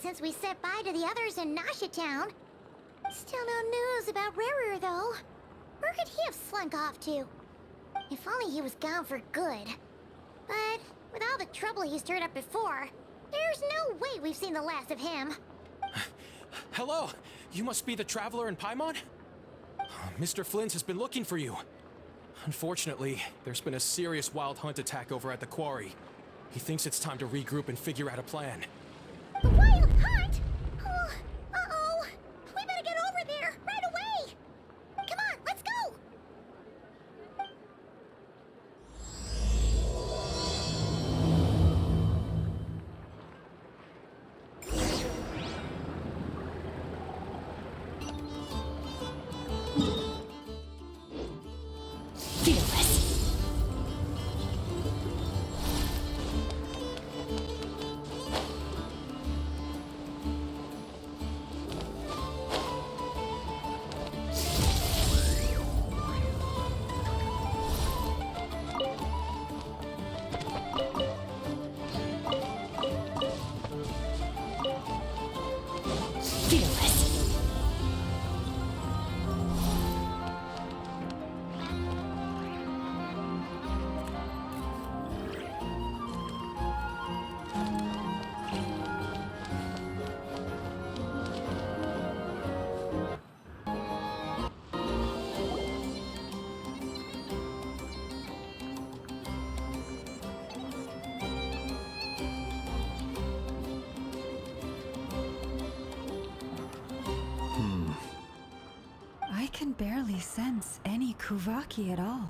since we said bye to the others in Nasha Town. Still no news about Rerir, though. Where could he have slunk off to? If only he was gone for good. But with all the trouble he stirred up before, there's no way we've seen the last of him. Hello! You must be the traveler in Paimon? Mr. Flins has been looking for you. Unfortunately, there's been a serious wild hunt attack over at the quarry. He thinks it's time to regroup and figure out a plan. The wild hunt? Oh, uh-oh. We better get over there, right away! Come on, let's go! I can barely sense any Kuvaki at all.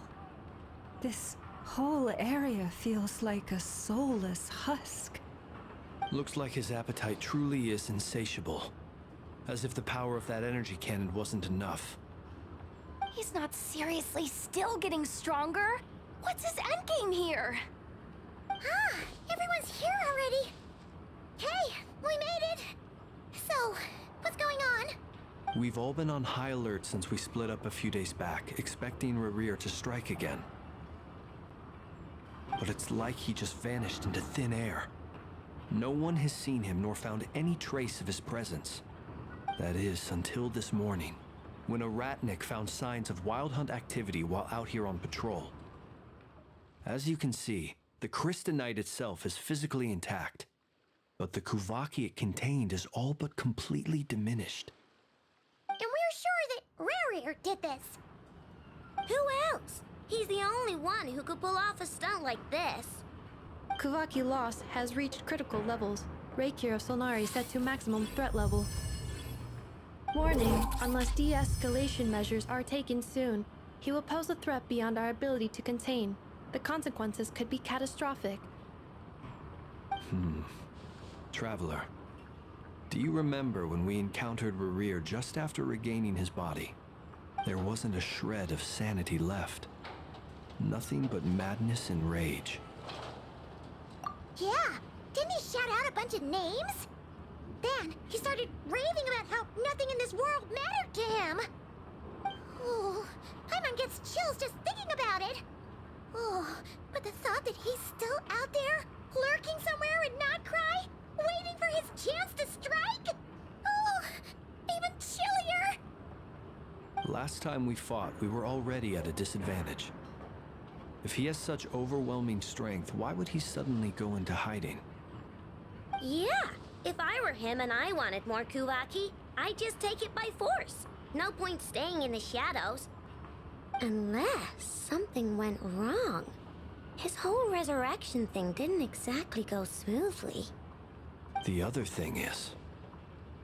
This whole area feels like a soulless husk. Looks like his appetite truly is insatiable. As if the power of that energy cannon wasn't enough. He's not seriously still getting stronger? What's his endgame here? Ah, everyone's here already. Hey, we made it. So, what's going on? We've all been on high alert since we split up a few days back, expecting Rerir to strike again. But it's like he just vanished into thin air. No one has seen him nor found any trace of his presence. That is, until this morning, when a ratnik found signs of wild hunt activity while out here on patrol. As you can see, the crystalline itself is physically intact, but the Kuvaki it contained is all but completely diminished. And we're sure that Rerir did this. Who else? He's the only one who could pull off a stunt like this. Kuvaki loss has reached critical levels. Rächer of solnari set to maximum threat level. Warning, unless de-escalation measures are taken soon, he will pose a threat beyond our ability to contain. The consequences could be catastrophic. Traveler, do you remember when we encountered Rerir just after regaining his body? There wasn't a shred of sanity left. Nothing but madness and rage. Yeah, didn't he shout out a bunch of names? Then he started raving about how nothing in this world mattered to him. Oh, Paimon gets chills just thinking about it. Oh, but the thought that he's still out there, lurking somewhere in Nod-Krai, waiting for his chance to strike? Oh, even chillier. Last time we fought, we were already at a disadvantage. If he has such overwhelming strength, why would he suddenly go into hiding? Yeah, if I were him and I wanted more Kuvaki, I'd just take it by force. No point staying in the shadows. Unless something went wrong. His whole resurrection thing didn't exactly go smoothly. The other thing is,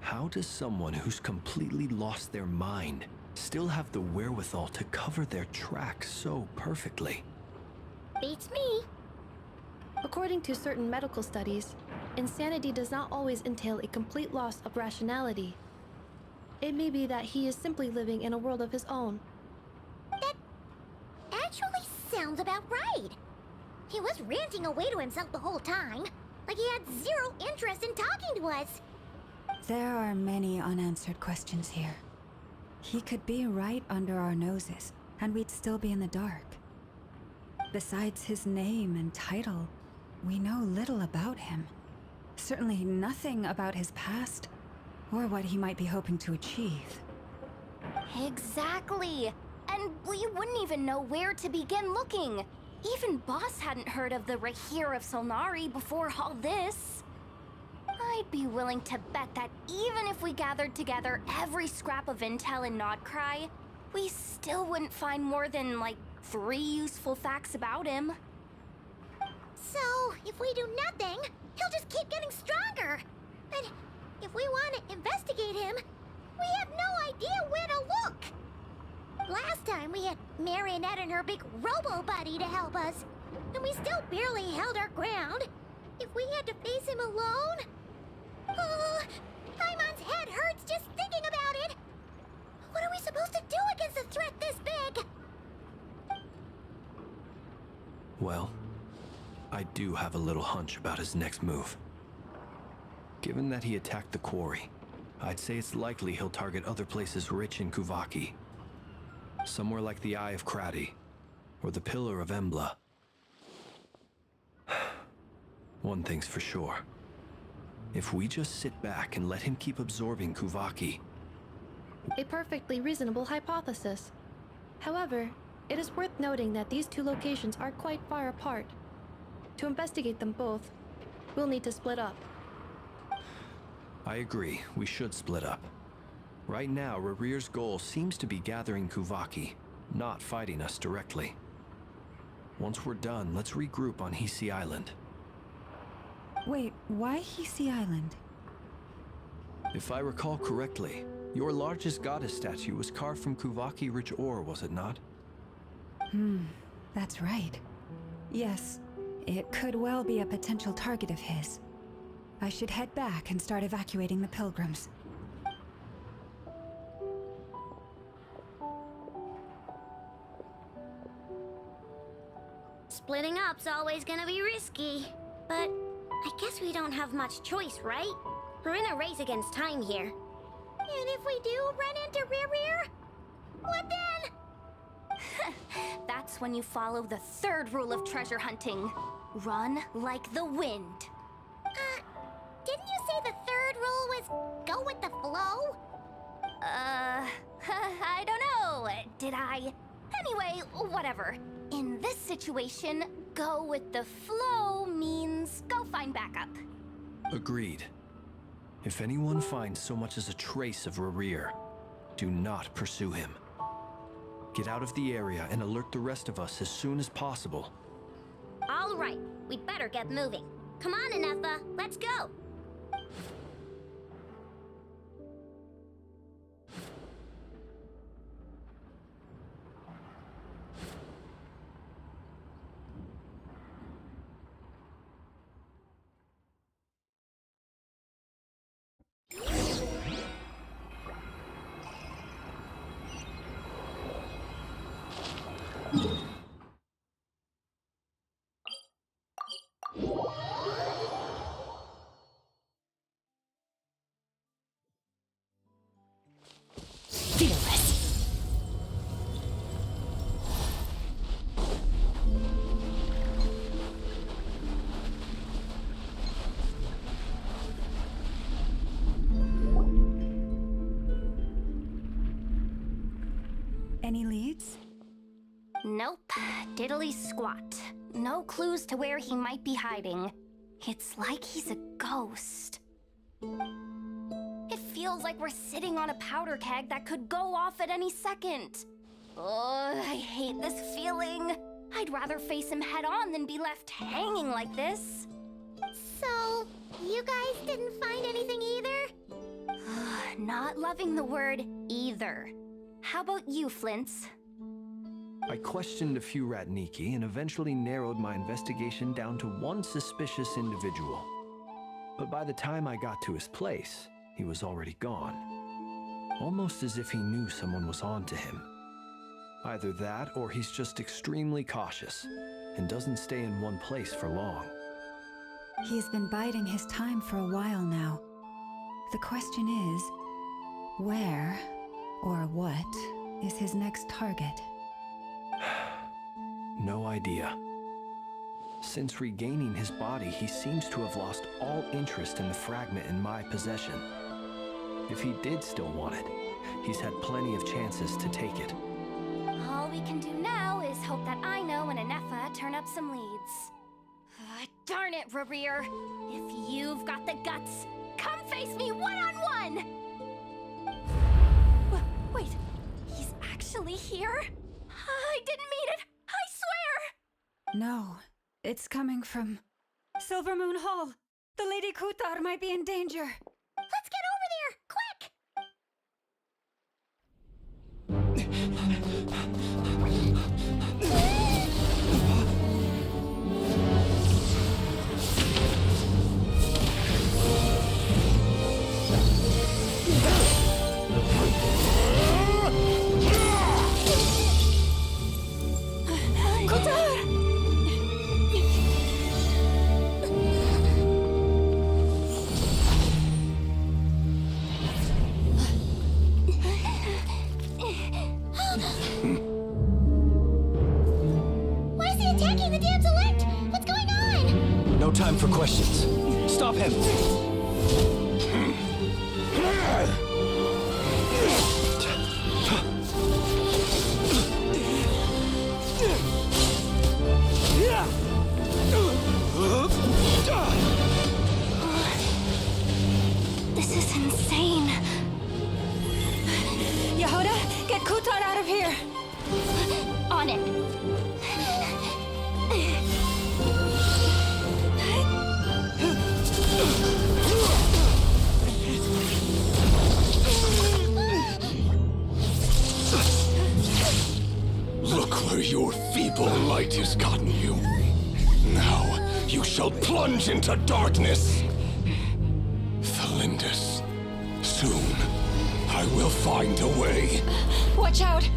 how does someone who's completely lost their mind still have the wherewithal to cover their tracks so perfectly? Beats me. According to certain medical studies, insanity does not always entail a complete loss of rationality. It may be that he is simply living in a world of his own. That actually sounds about right. He was ranting away to himself the whole time, like he had zero interest in talking to us. There are many unanswered questions here. He could be right under our noses, and we'd still be in the dark. Besides his name and title, we know little about him. Certainly nothing about his past, or what he might be hoping to achieve. Exactly. And we wouldn't even know where to begin looking. Even Boss hadn't heard of the Rerir of Solnari before all this. I'd be willing to bet that even if we gathered together every scrap of intel in Nod-Krai, we still wouldn't find more than, like, 3 useful facts about him. So, if we do nothing, he'll just keep getting stronger. And if we want to investigate him, we have no idea where to look. Last time we had Marionette and her big robo-buddy to help us, and we still barely held our ground. If we had to face him alone... Paimon's head hurts just thinking about it! What are we supposed to do against a threat this big? Well, I do have a little hunch about his next move. Given that he attacked the quarry, I'd say it's likely he'll target other places rich in Kuvaki. Somewhere like the Eye of Krati, or the Pillar of Embla. One thing's for sure. If we just sit back and let him keep absorbing Kuvaki... A perfectly reasonable hypothesis. However, it is worth noting that these 2 locations are quite far apart. To investigate them both, we'll need to split up. I agree, we should split up. Right now, Rerir's goal seems to be gathering Kuvaki, not fighting us directly. Once we're done, let's regroup on Hisi Island. Wait, why Hisi Island? If I recall correctly, your largest goddess statue was carved from Kuvaki-rich ore, was it not? That's right. Yes, it could well be a potential target of his. I should head back and start evacuating the pilgrims. Splitting up's always gonna be risky. But I guess we don't have much choice, right? We're in a race against time here. And if we do run into Rerir, what then? That's when you follow the 3rd rule of treasure hunting. Run like the wind. Didn't you say the 3rd rule was go with the flow? I don't know. Did I? Anyway, whatever. In this situation, go with the flow means go find backup. Agreed. If anyone finds so much as a trace of Rerir, do not pursue him. Get out of the area and alert the rest of us as soon as possible. All right, we'd better get moving. Come on, Ineffa, let's go. Any leads? Nope. Diddly squat. No clues to where he might be hiding. It's like he's a ghost. It feels like we're sitting on a powder keg that could go off at any second. Oh, I hate this feeling. I'd rather face him head on than be left hanging like this. So, you guys didn't find anything either? Not loving the word either. How about you, Flints? I questioned a few Ratniki and eventually narrowed my investigation down to one suspicious individual. But by the time I got to his place, he was already gone. Almost as if he knew someone was on to him. Either that, or he's just extremely cautious and doesn't stay in one place for long. He's been biding his time for a while now. The question is, where or what is his next target? No idea. Since regaining his body, he seems to have lost all interest in the fragment in my possession. If he did still want it, he's had plenty of chances to take it. All we can do now is hope that Aino and Anefa turn up some leads. Darn it, Rerir! If you've got the guts, come face me one-on-one! Wait, he's actually here? I didn't mean it! I swear! No, it's coming from Silver Moon Hall. The Lady Kutar might be in danger. Let's get over there, quick! Time for questions. Stop him! This is insane. Yehuda, get Kutar out of here! On it. Look where your feeble light has gotten you. Now, you shall plunge into darkness. Felindus, soon, I will find a way. Watch out!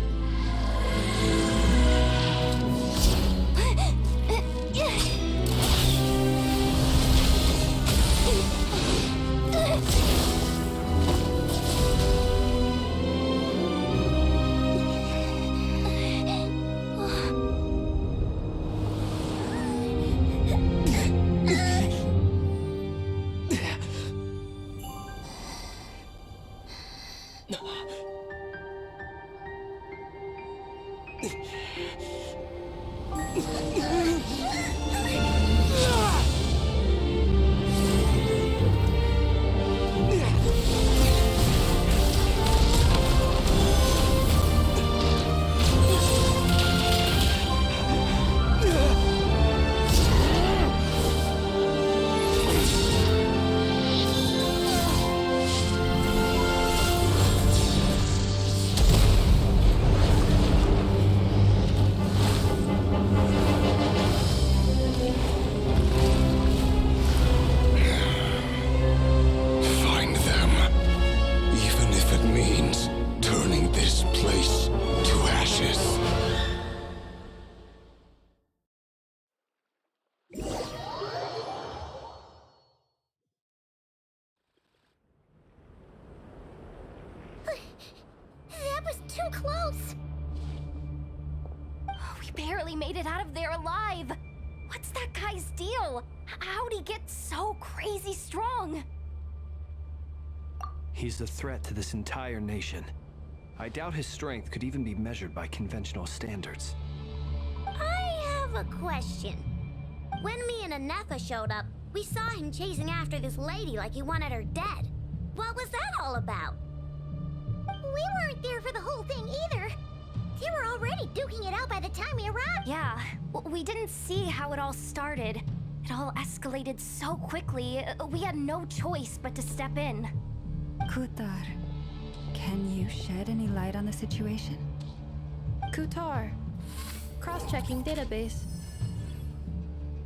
Too close! We barely made it out of there alive! What's that guy's deal? How'd he get so crazy strong? He's a threat to this entire nation. I doubt his strength could even be measured by conventional standards. I have a question. When me and Anefa showed up, we saw him chasing after this lady like he wanted her dead. What was that all about? We weren't there for the whole thing either. They were already duking it out by the time we arrived. Yeah, we didn't see how it all started. It all escalated so quickly, we had no choice but to step in. Kutar, can you shed any light on the situation? Kutar. Cross-checking database.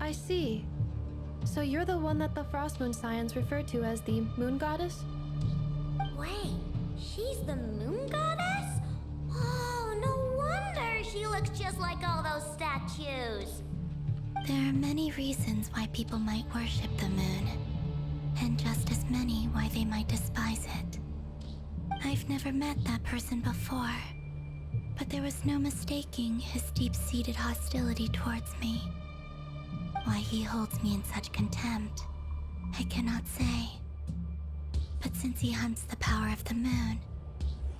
I see. So you're the one that the Frost Moon Scions refer to as the Moon Goddess? Wait, she's the Moon Goddess? Oh, no wonder she looks just like all those statues. There are many reasons why people might worship the moon, and just as many why they might despise it. I've never met that person before, but there was no mistaking his deep-seated hostility towards me. Why he holds me in such contempt, I cannot say. But since he hunts the power of the moon,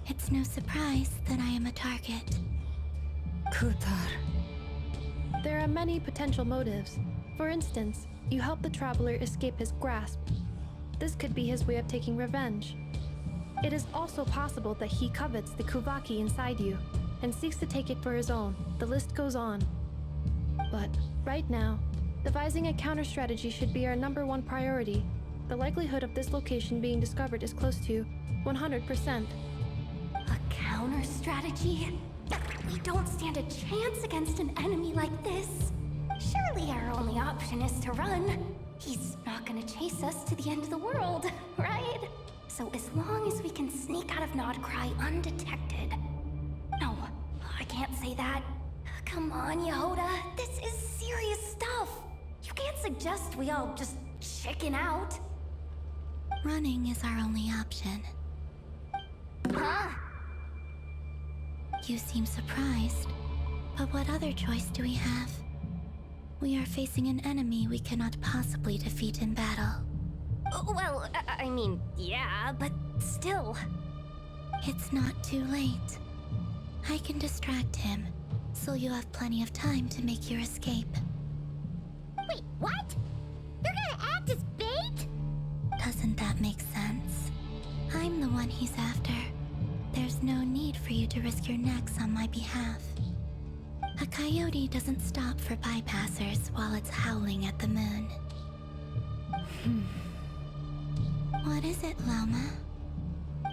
it's no surprise that I am a target. Kutar. There are many potential motives. For instance, you help the traveler escape his grasp. This could be his way of taking revenge. It is also possible that he covets the Kuvaki inside you and seeks to take it for his own. The list goes on. But right now, devising a counter strategy should be our #1 priority. The likelihood of this location being discovered is close to 100%. A counter strategy? We don't stand a chance against an enemy like this. Surely our only option is to run. He's not gonna chase us to the end of the world, right? So as long as we can sneak out of Nod-Krai undetected. No, I can't say that. Come on, Yehoda, this is serious stuff. You can't suggest we all just chicken out. Running is our only option. Huh? You seem surprised, but what other choice do we have? We are facing an enemy we cannot possibly defeat in battle. Well, I mean, yeah, but still. It's not too late. I can distract him, so you have plenty of time to make your escape. Wait, what? You're gonna act as bait? Doesn't that make sense? I'm the one he's after. There's no need for you to risk your necks on my behalf. A coyote doesn't stop for bypassers while it's howling at the moon. What is it, Loma?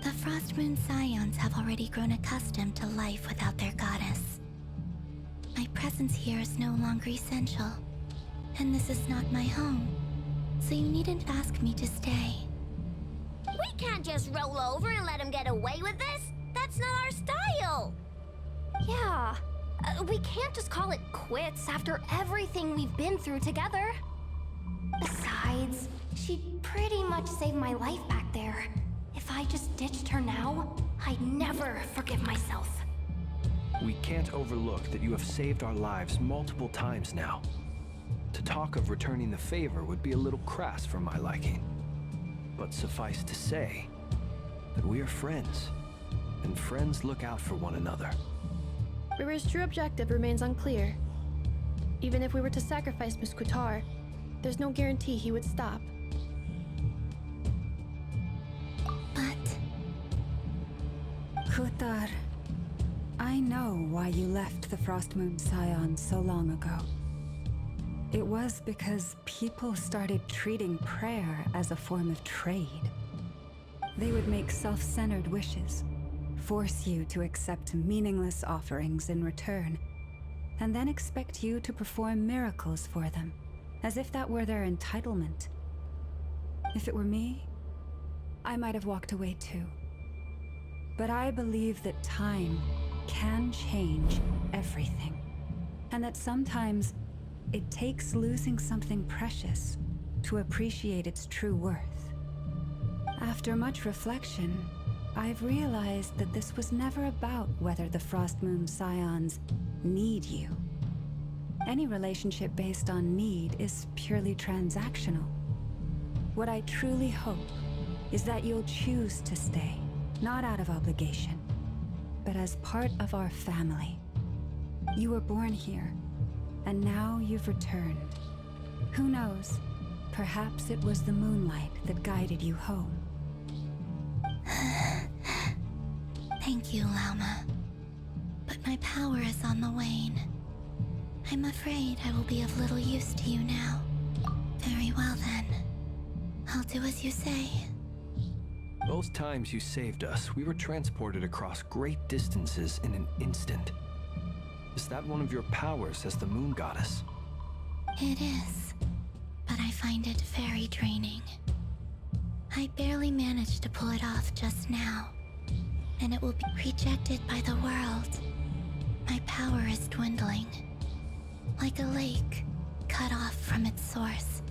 The Frost Moon Scions have already grown accustomed to life without their goddess. My presence here is no longer essential, and this is not my home, so you needn't ask me to stay. We can't just roll over and let him get away with this. That's not our style. Yeah, we can't just call it quits after everything we've been through together. Besides, she'd pretty much saved my life back there. If I just ditched her now, I'd never forgive myself. We can't overlook that you have saved our lives multiple times now. To talk of returning the favor would be a little crass for my liking. But suffice to say that we are friends, and friends look out for one another. Rerir's true objective remains unclear. Even if we were to sacrifice Miss Kutar, there's no guarantee he would stop. But Kutar, I know why you left the Frost Moon Scions so long ago. It was because people started treating prayer as a form of trade. They would make self-centered wishes, force you to accept meaningless offerings in return, and then expect you to perform miracles for them, as if that were their entitlement. If it were me, I might have walked away too. But I believe that time can change everything, and that sometimes it takes losing something precious to appreciate its true worth. After much reflection, I've realized that this was never about whether the Frost Moon Scions need you. Any relationship based on need is purely transactional. What I truly hope is that you'll choose to stay, not out of obligation, but as part of our family. You were born here, and now you've returned. Who knows? Perhaps it was the moonlight that guided you home. thank you, Lauma. But my power is on the wane. I'm afraid I will be of little use to you now. Very well then. I'll do as you say. Both times you saved us, we were transported across great distances in an instant. Is that one of your powers as the moon goddess? It is, but I find it very draining. I barely managed to pull it off just now, and it will be rejected by the world. My power is dwindling, like a lake cut off from its source,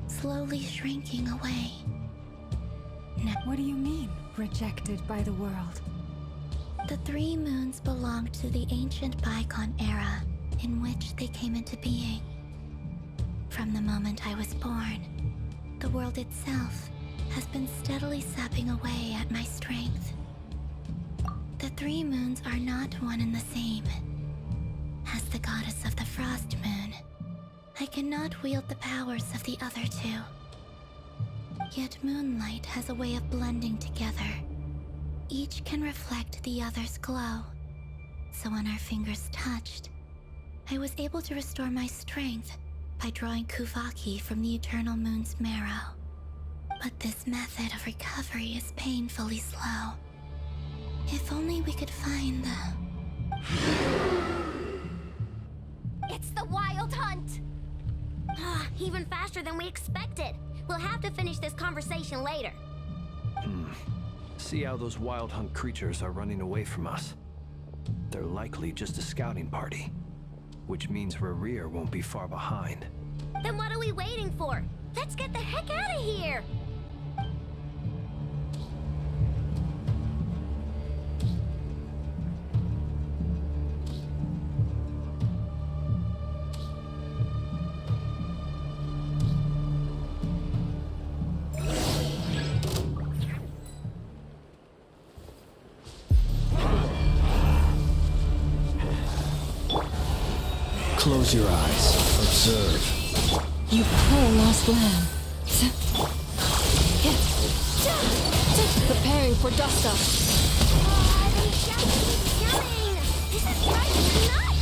slowly shrinking away. What do you mean, rejected by the world? The three moons belong to the ancient bygone era in which they came into being. From the moment I was born, the world itself has been steadily sapping away at my strength. The 3 moons are not one and the same. As the goddess of the Frost Moon, I cannot wield the powers of the other 2. Yet moonlight has a way of blending together. Each can reflect the other's glow. So when our fingers touched, I was able to restore my strength by drawing Kuvaki from the Eternal Moon's marrow. But this method of recovery is painfully slow. If only we could find the... It's the Wild Hunt! Even faster than we expected. We'll have to finish this conversation later. See how those wild hunt creatures are running away from us. They're likely just a scouting party, which means Rerir won't be far behind. Then what are we waiting for? Let's get the heck out of here! Close your eyes. Observe. You poor lost lamb. Preparing for dust up. The shadows keep coming! This is driving me nuts!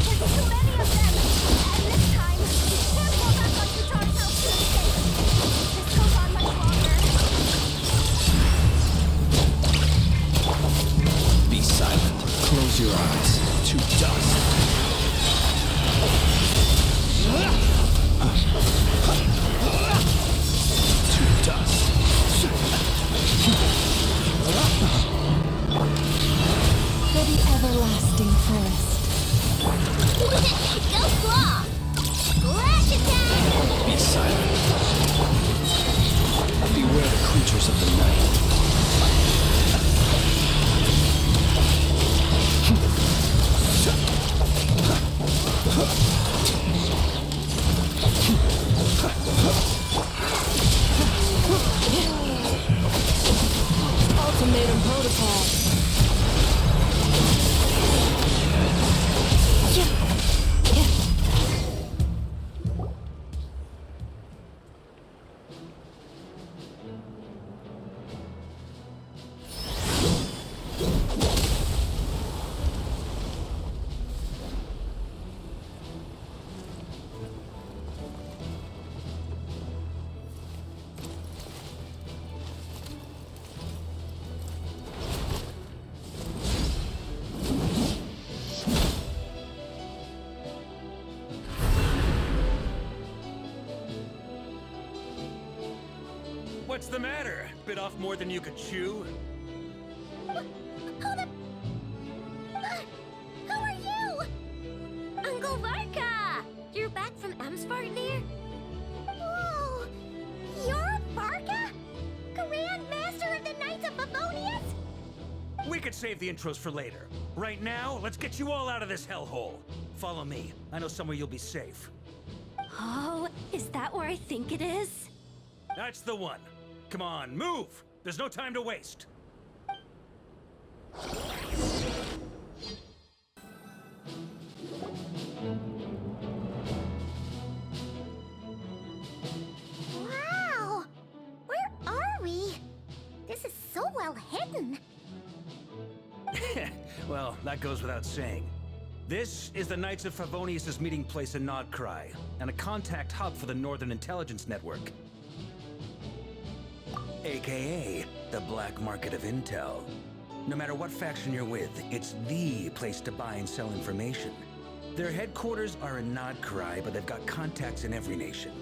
There's too many of them! And this time, we can't fall back on Guitar's house to escape. This goes on much longer. Be silent. Close your eyes. To dust. To dust. For the everlasting forest. Go claw! Flash attack! Be silent. Beware the creatures of the night. Ultimatum protocol. What's the matter? Bit off more than you could chew? Who are you? Uncle Varka! You're back from Amsvarnir? Oh, you're Varka? Grand Master of the Knights of Favonius? We could save the intros for later. Right now, let's get you all out of this hellhole. Follow me. I know somewhere you'll be safe. Oh, is that where I think it is? That's the one. Come on, move! There's no time to waste. Wow! Where are we? This is so well hidden. Well, that goes without saying. This is the Knights of Favonius' meeting place in Nod-Krai, and a contact hub for the Northern Intelligence Network. AKA, the black market of intel. No matter what faction you're with, it's the place to buy and sell information. Their headquarters are in Nod-Krai, but they've got contacts in every nation.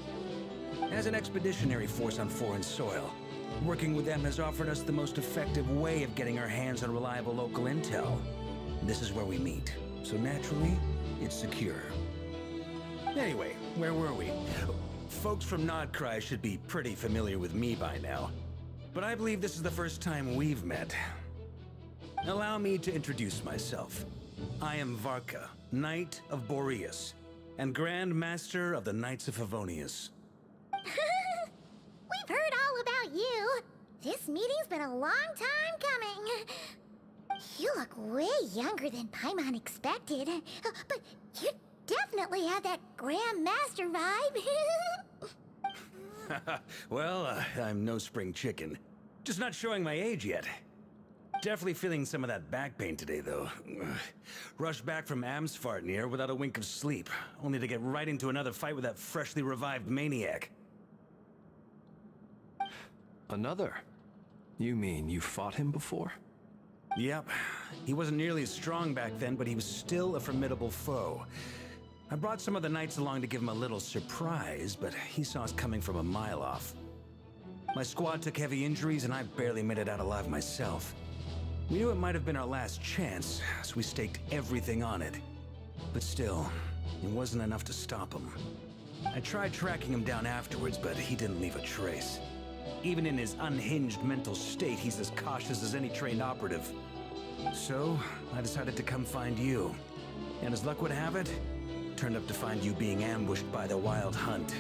As an expeditionary force on foreign soil, working with them has offered us the most effective way of getting our hands on reliable local intel. This is where we meet, so naturally, it's secure. Anyway, where were we? Folks from Nod-Krai should be pretty familiar with me by now. But I believe this is the first time we've met. Allow me to introduce myself. I am Varka, Knight of Boreas, and Grand Master of the Knights of Favonius. We've heard all about you. This meeting's been a long time coming. You look way younger than Paimon expected, but you definitely have that Grand Master vibe. Well, I'm no spring chicken. Just not showing my age yet. Definitely feeling some of that back pain today, though. Rushed back from Amsfartnir without a wink of sleep, only to get right into another fight with that freshly revived maniac. Another? You mean you fought him before? Yep. He wasn't nearly as strong back then, but he was still a formidable foe. I brought some of the knights along to give him a little surprise, but he saw us coming from a mile off. My squad took heavy injuries, and I barely made it out alive myself. We knew it might have been our last chance, so we staked everything on it. But still, it wasn't enough to stop him. I tried tracking him down afterwards, but he didn't leave a trace. Even in his unhinged mental state, he's as cautious as any trained operative. So, I decided to come find you. And as luck would have it, turned up to find you being ambushed by the Wild Hunt.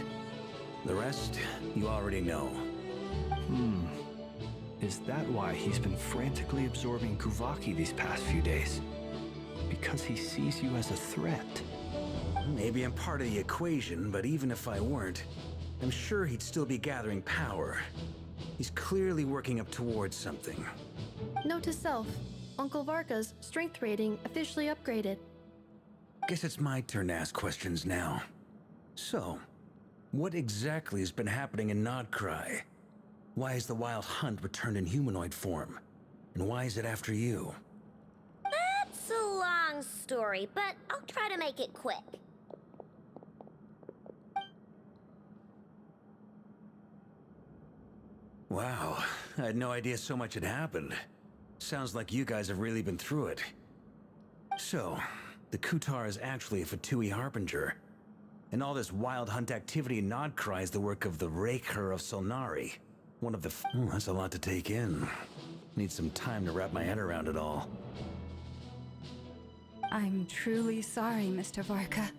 The rest, you already know. Is that why he's been frantically absorbing Kuvaki these past few days? Because he sees you as a threat? Maybe I'm part of the equation, but even if I weren't, I'm sure he'd still be gathering power. He's clearly working up towards something. Note to self, Uncle Varka's strength rating officially upgraded. Guess it's my turn to ask questions now. So, what exactly has been happening in Nod-Krai? Why is the Wild Hunt returned in humanoid form? And why is it after you? That's a long story, but I'll try to make it quick. Wow, I had no idea so much had happened. Sounds like you guys have really been through it. So, the Kutar is actually a Fatui harbinger. And all this Wild Hunt activity in Nod-Krai is the work of the Rächer of Solnari. One of the that's a lot to take in. Need some time to wrap my head around it all. I'm truly sorry, Mr. Varka.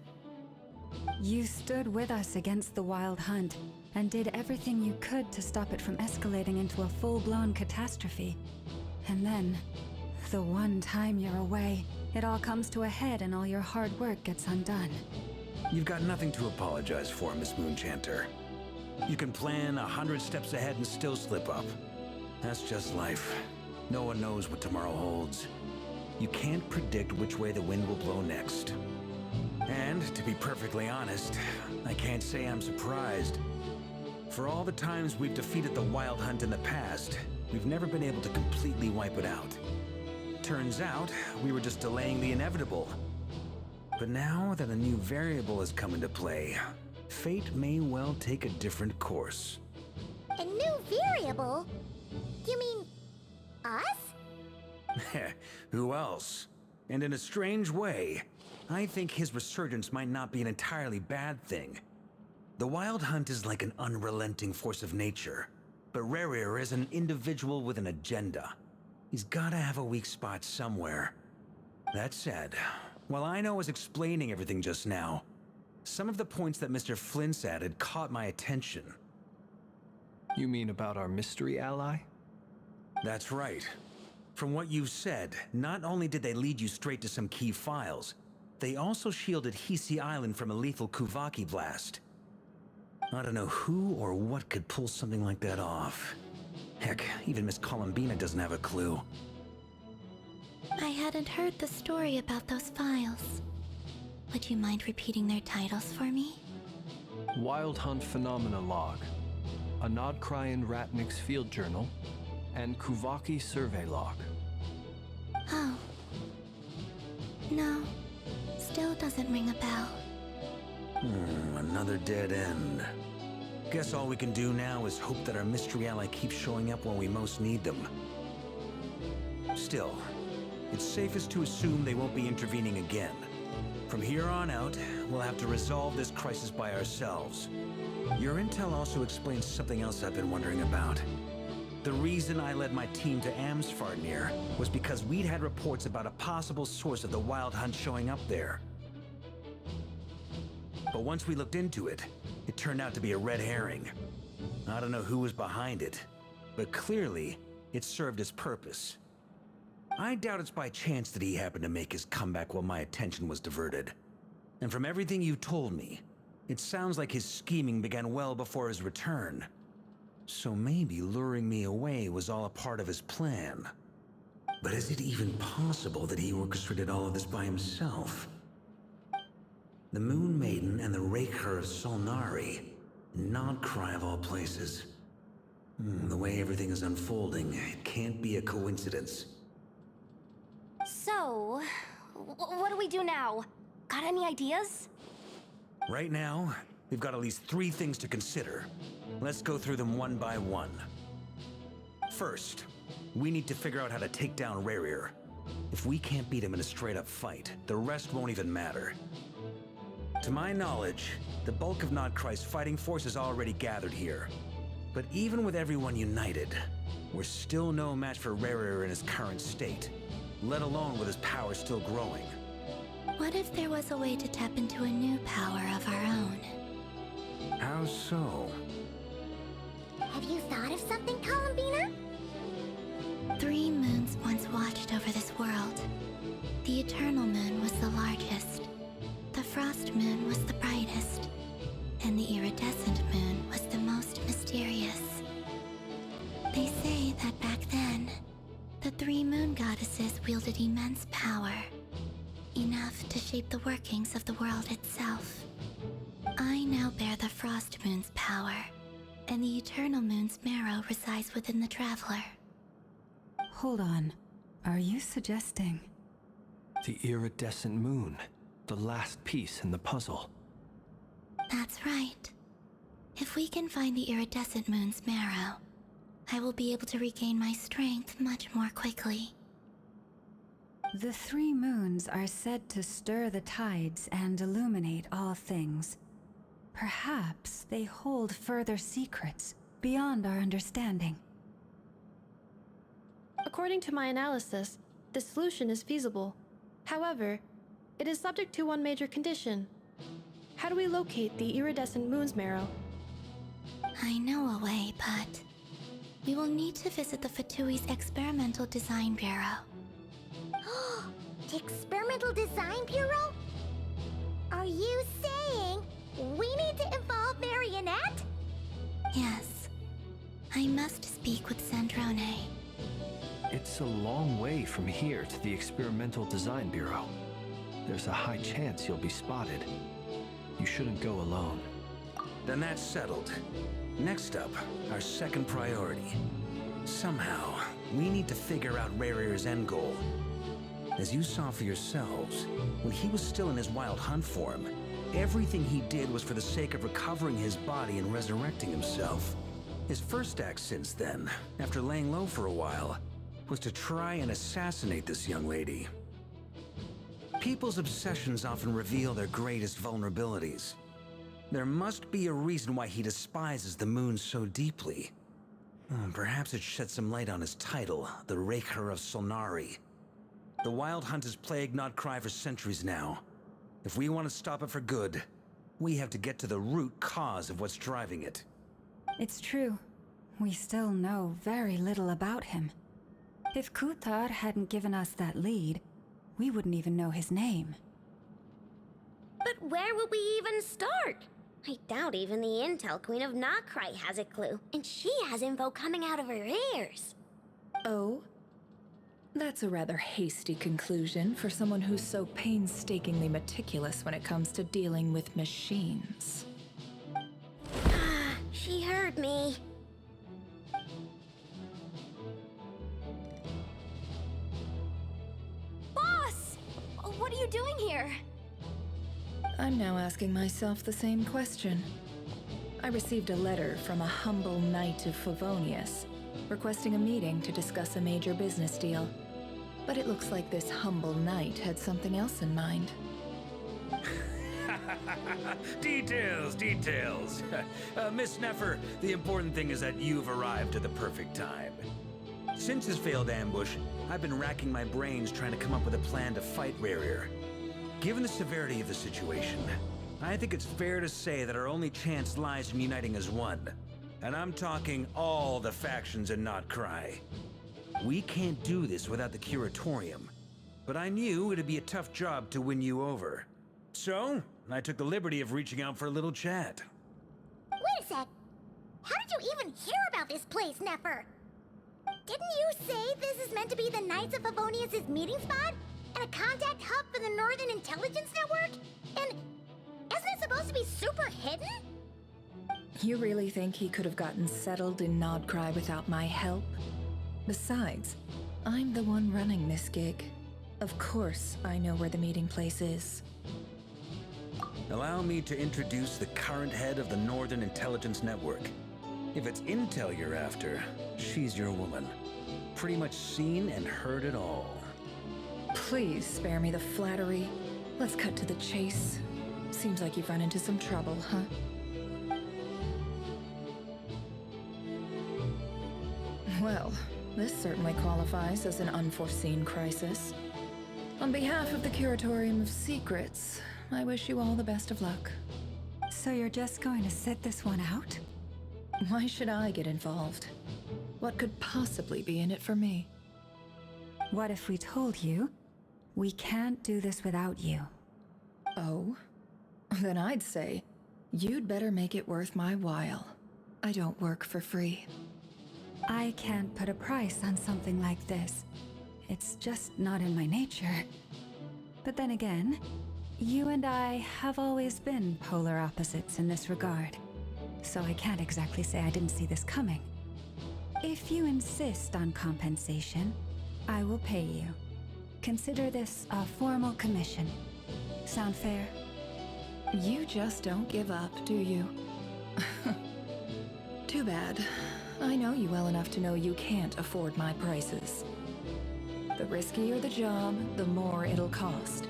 You stood with us against the Wild Hunt and did everything you could to stop it from escalating into a full-blown catastrophe. And then, the one time you're away, it all comes to a head and all your hard work gets undone. You've got nothing to apologize for, Miss Moonchanter. You can plan 100 steps ahead and still slip up. That's just life. No one knows what tomorrow holds. You can't predict which way the wind will blow next. And, to be perfectly honest, I can't say I'm surprised. For all the times we've defeated the Wild Hunt in the past, we've never been able to completely wipe it out. Turns out, we were just delaying the inevitable. But now that a new variable has come into play, fate may well take a different course. A new variable? You mean us? Who else? And in a strange way, I think his resurgence might not be an entirely bad thing. The Wild Hunt is like an unrelenting force of nature, but Rerir is an individual with an agenda. He's gotta have a weak spot somewhere. That said, while I was explaining everything just now, some of the points that Mr. Flint's added caught my attention. You mean about our mystery ally? That's right. From what you've said, not only did they lead you straight to some key files, they also shielded Hisi Island from a lethal Kuvaki blast. I don't know who or what could pull something like that off. Heck, even Miss Columbina doesn't have a clue. I hadn't heard the story about those files. Would you mind repeating their titles for me? Wild Hunt Phenomena Log, a Nod-Krai Ratnik's Field Journal, and Kuvaki Survey Log. Oh. No. Still doesn't ring a bell. Another dead end. Guess all we can do now is hope that our mystery ally keeps showing up when we most need them. Still, it's safest to assume they won't be intervening again. From here on out, we'll have to resolve this crisis by ourselves. Your intel also explains something else I've been wondering about. The reason I led my team to Amsfarnir was because we'd had reports about a possible source of the Wild Hunt showing up there. But once we looked into it, it turned out to be a red herring. I don't know who was behind it, but clearly, it served its purpose. I doubt it's by chance that he happened to make his comeback while my attention was diverted. And from everything you told me, it sounds like his scheming began well before his return. So maybe luring me away was all a part of his plan. But is it even possible that he orchestrated all of this by himself? The Moon Maiden and the Rächer of Solnari, Nod-Krai of all places. The way everything is unfolding, it can't be a coincidence. So, what do we do now? Got any ideas? Right now, we've got at least 3 things to consider. Let's go through them one by one. First, we need to figure out how to take down Rerir. If we can't beat him in a straight-up fight, the rest won't even matter. To my knowledge, the bulk of Nod-Krai's fighting force is already gathered here. But even with everyone united, we're still no match for Rerir in his current state, let alone with his power still growing. What if there was a way to tap into a new power of our own? How so? Have you thought of something, Columbina? 3 moons once watched over this world. The Eternal Moon was the largest. The Frost Moon was the brightest. And the Iridescent Moon was the most mysterious. They say that back then, the 3 moon goddesses wielded immense power. Enough to shape the workings of the world itself. I now bear the Frost Moon's power, and the Eternal Moon's marrow resides within the Traveler. Hold on. Are you suggesting? The iridescent moon, the last piece in the puzzle. That's right. If we can find the Iridescent Moon's marrow, I will be able to regain my strength much more quickly. The 3 moons are said to stir the tides and illuminate all things. Perhaps they hold further secrets beyond our understanding. According to my analysis, the solution is feasible. However, it is subject to one major condition. How do we locate the Iridescent Moon's marrow? I know a way, but we will need to visit the Fatui's Experimental Design Bureau. The Experimental Design Bureau? Are you saying we need to involve Marionette? Yes. I must speak with Sandrone. It's a long way from here to the Experimental Design Bureau. There's a high chance you'll be spotted. You shouldn't go alone. Then that's settled. Next up, our second priority. Somehow, we need to figure out Rerir's end goal. As you saw for yourselves, when he was still in his Wild Hunt form, everything he did was for the sake of recovering his body and resurrecting himself. His first act since then, after laying low for a while, was to try and assassinate this young lady. People's obsessions often reveal their greatest vulnerabilities. There must be a reason why he despises the moon so deeply. Perhaps it sheds some light on his title, the Rächer of Solnari. The Wild Hunt has plagued Nod-Krai for centuries now. If we want to stop it for good, we have to get to the root cause of what's driving it. It's true. We still know very little about him. If Kuthar hadn't given us that lead, we wouldn't even know his name. But where would we even start? I doubt even the Intel Queen of Nod-Krai has a clue, and she has info coming out of her ears. Oh? That's a rather hasty conclusion for someone who's so painstakingly meticulous when it comes to dealing with machines. She heard me. Boss! What are you doing here? I'm now asking myself the same question. I received a letter from a humble knight of Favonius, requesting a meeting to discuss a major business deal. But it looks like this humble knight had something else in mind. Details, details. Miss Nefer, the important thing is that you've arrived at the perfect time. Since his failed ambush, I've been racking my brains trying to come up with a plan to fight Rerir. Given the severity of the situation, I think it's fair to say that our only chance lies in uniting as one. And I'm talking all the factions in Nod-Krai. We can't do this without the Curatorium, but I knew it'd be a tough job to win you over. So, I took the liberty of reaching out for a little chat. Wait a sec. How did you even hear about this place, Nefer? Didn't you say this is meant to be the Knights of Favonius' meeting spot? And a contact hub for the Northern Intelligence Network? And isn't it supposed to be super hidden? You really think he could have gotten settled in Nod-Krai without my help? Besides, I'm the one running this gig. Of course I know where the meeting place is. Allow me to introduce the current head of the Northern Intelligence Network. If it's intel you're after, she's your woman. Pretty much seen and heard it all. Please spare me the flattery. Let's cut to the chase. Seems like you've run into some trouble, huh? Well, this certainly qualifies as an unforeseen crisis. On behalf of the Curatorium of Secrets, I wish you all the best of luck. So you're just going to sit this one out? Why should I get involved? What could possibly be in it for me? What if we told you we can't do this without you? Oh? Then I'd say, you'd better make it worth my while. I don't work for free. I can't put a price on something like this. It's just not in my nature. But then again, you and I have always been polar opposites in this regard. So I can't exactly say I didn't see this coming. If you insist on compensation, I will pay you. Consider this a formal commission. Sound fair? You just don't give up, do you? Too bad. I know you well enough to know you can't afford my prices. The riskier the job, the more it'll cost.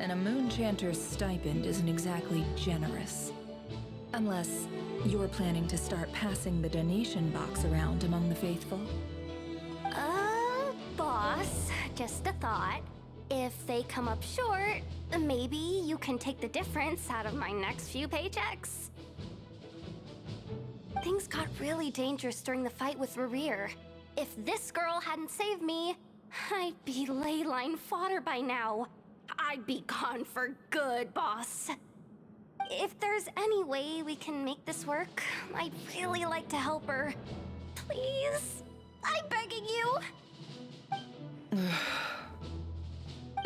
And a moon chanter's stipend isn't exactly generous. Unless you're planning to start passing the donation box around among the faithful. Boss, just a thought. If they come up short, maybe you can take the difference out of my next few paychecks. Things got really dangerous during the fight with Rerir. If this girl hadn't saved me, I'd be ley line fodder by now. I'd be gone for good, boss. If there's any way we can make this work, I'd really like to help her. Please? I'm begging you.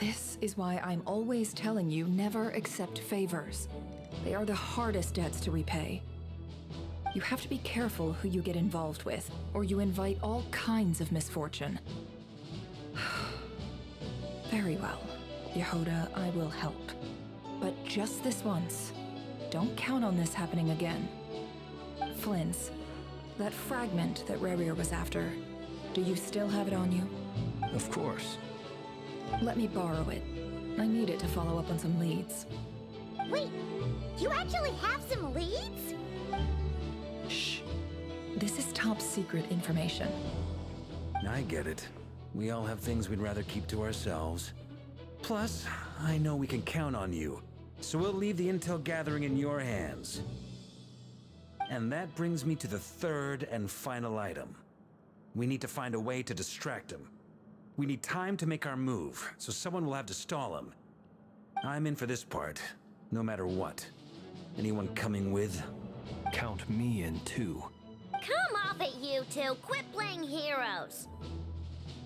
This is why I'm always telling you never accept favors. They are the hardest debts to repay. You have to be careful who you get involved with, or you invite all kinds of misfortune. Very well, Yehoda, I will help. But just this once. Don't count on this happening again. Flins, that fragment that Rerir was after, do you still have it on you? Of course. Let me borrow it. I need it to follow up on some leads. Wait, you actually have some leads? Shh. This is top secret information. I get it. We all have things we'd rather keep to ourselves. Plus, I know we can count on you, so we'll leave the intel gathering in your hands. And that brings me to the third and final item. We need to find a way to distract him. We need time to make our move, so someone will have to stall him. I'm in for this part, no matter what. Anyone coming with? Count me in too. Come off it, you two. Quit playing heroes.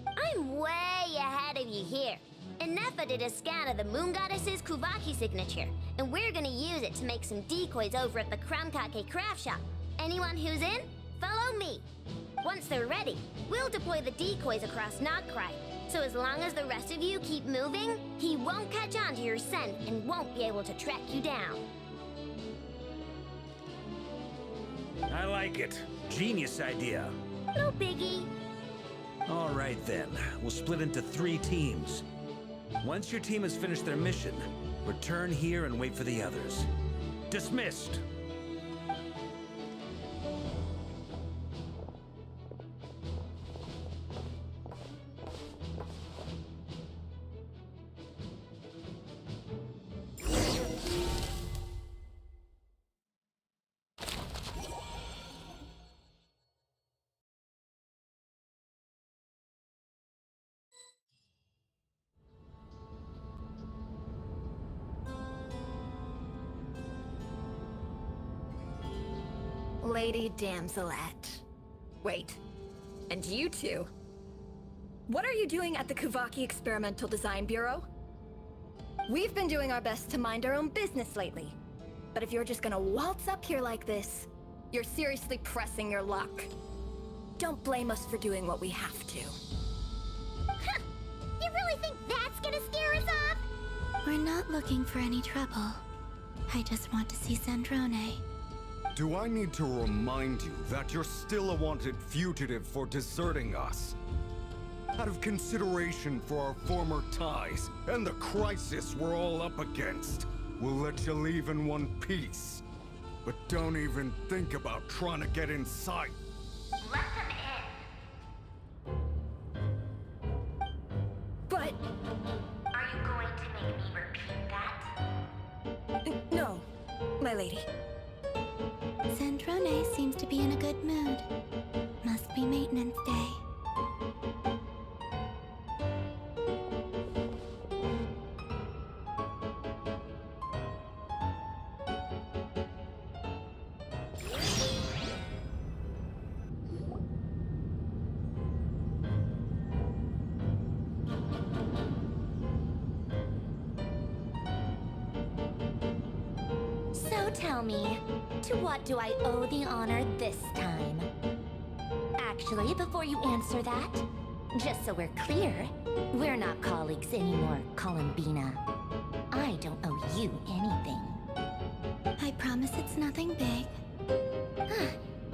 I'm way ahead of you here. And Nefa did a scan of the Moon Goddess's Kuvaki signature, and we're gonna use it to make some decoys over at the Kramkake craft shop. Anyone who's in, follow me. Once they're ready, we'll deploy the decoys across Nod-Krai. So as long as the rest of you keep moving, he won't catch on to your scent and won't be able to track you down. I like it. Genius idea. No biggie. All right then, we'll split into 3 teams. Once your team has finished their mission, Return here and wait for the others. Dismissed! Lady Damselette. Wait, and you two? What are you doing at the Kuvaki Experimental Design Bureau? We've been doing our best to mind our own business lately. But if you're just gonna waltz up here like this, you're seriously pressing your luck. Don't blame us for doing what we have to. Huh. You really think that's gonna scare us off? We're not looking for any trouble. I just want to see Sandrone. Do I need to remind you that you're still a wanted fugitive for deserting us? Out of consideration for our former ties and the crisis we're all up against, we'll let you leave in one piece. But don't even think about trying to get inside. Let them in. But... Are you going to make me repeat that? No, my lady. Sandrone seems to be in a good mood. Must be maintenance day. So tell me, to what do I owe the honor this time? Actually, before you answer that, just so we're clear, we're not colleagues anymore, Columbina. I don't owe you anything. I promise it's nothing big.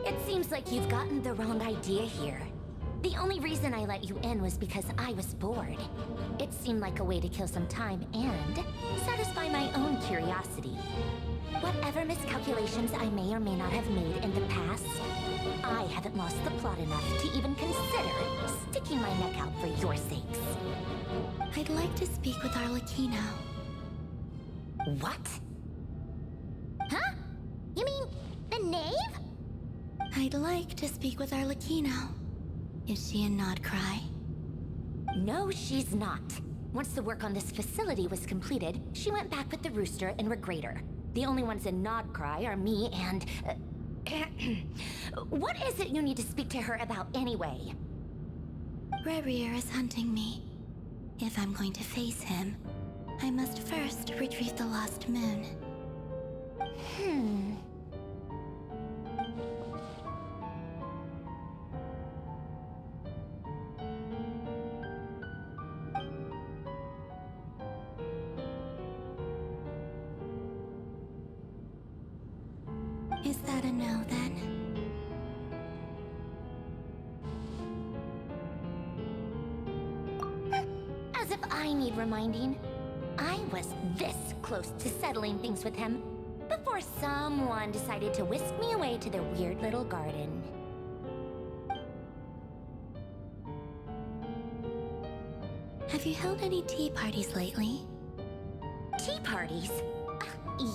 It seems like you've gotten the wrong idea here. The only reason I let you in was because I was bored. It seemed like a way to kill some time and satisfy my own curiosity. Whatever miscalculations I may or may not have made in the past, I haven't lost the plot enough to even consider sticking my neck out for your sakes. I'd like to speak with Arlecchino. What? Huh? You mean the knave? I'd like to speak with Arlecchino. Is she in Nod-Krai? No, she's not. Once the work on this facility was completed, she went back with the rooster and Regrator. The only ones in Nod-Krai are me and... What is it you need to speak to her about anyway? Rerir is hunting me. If I'm going to face him, I must first retrieve the lost moon. Is that a no, then? As if I need reminding. I was this close to settling things with him before someone decided to whisk me away to their weird little garden. Have you held any tea parties lately? Tea parties?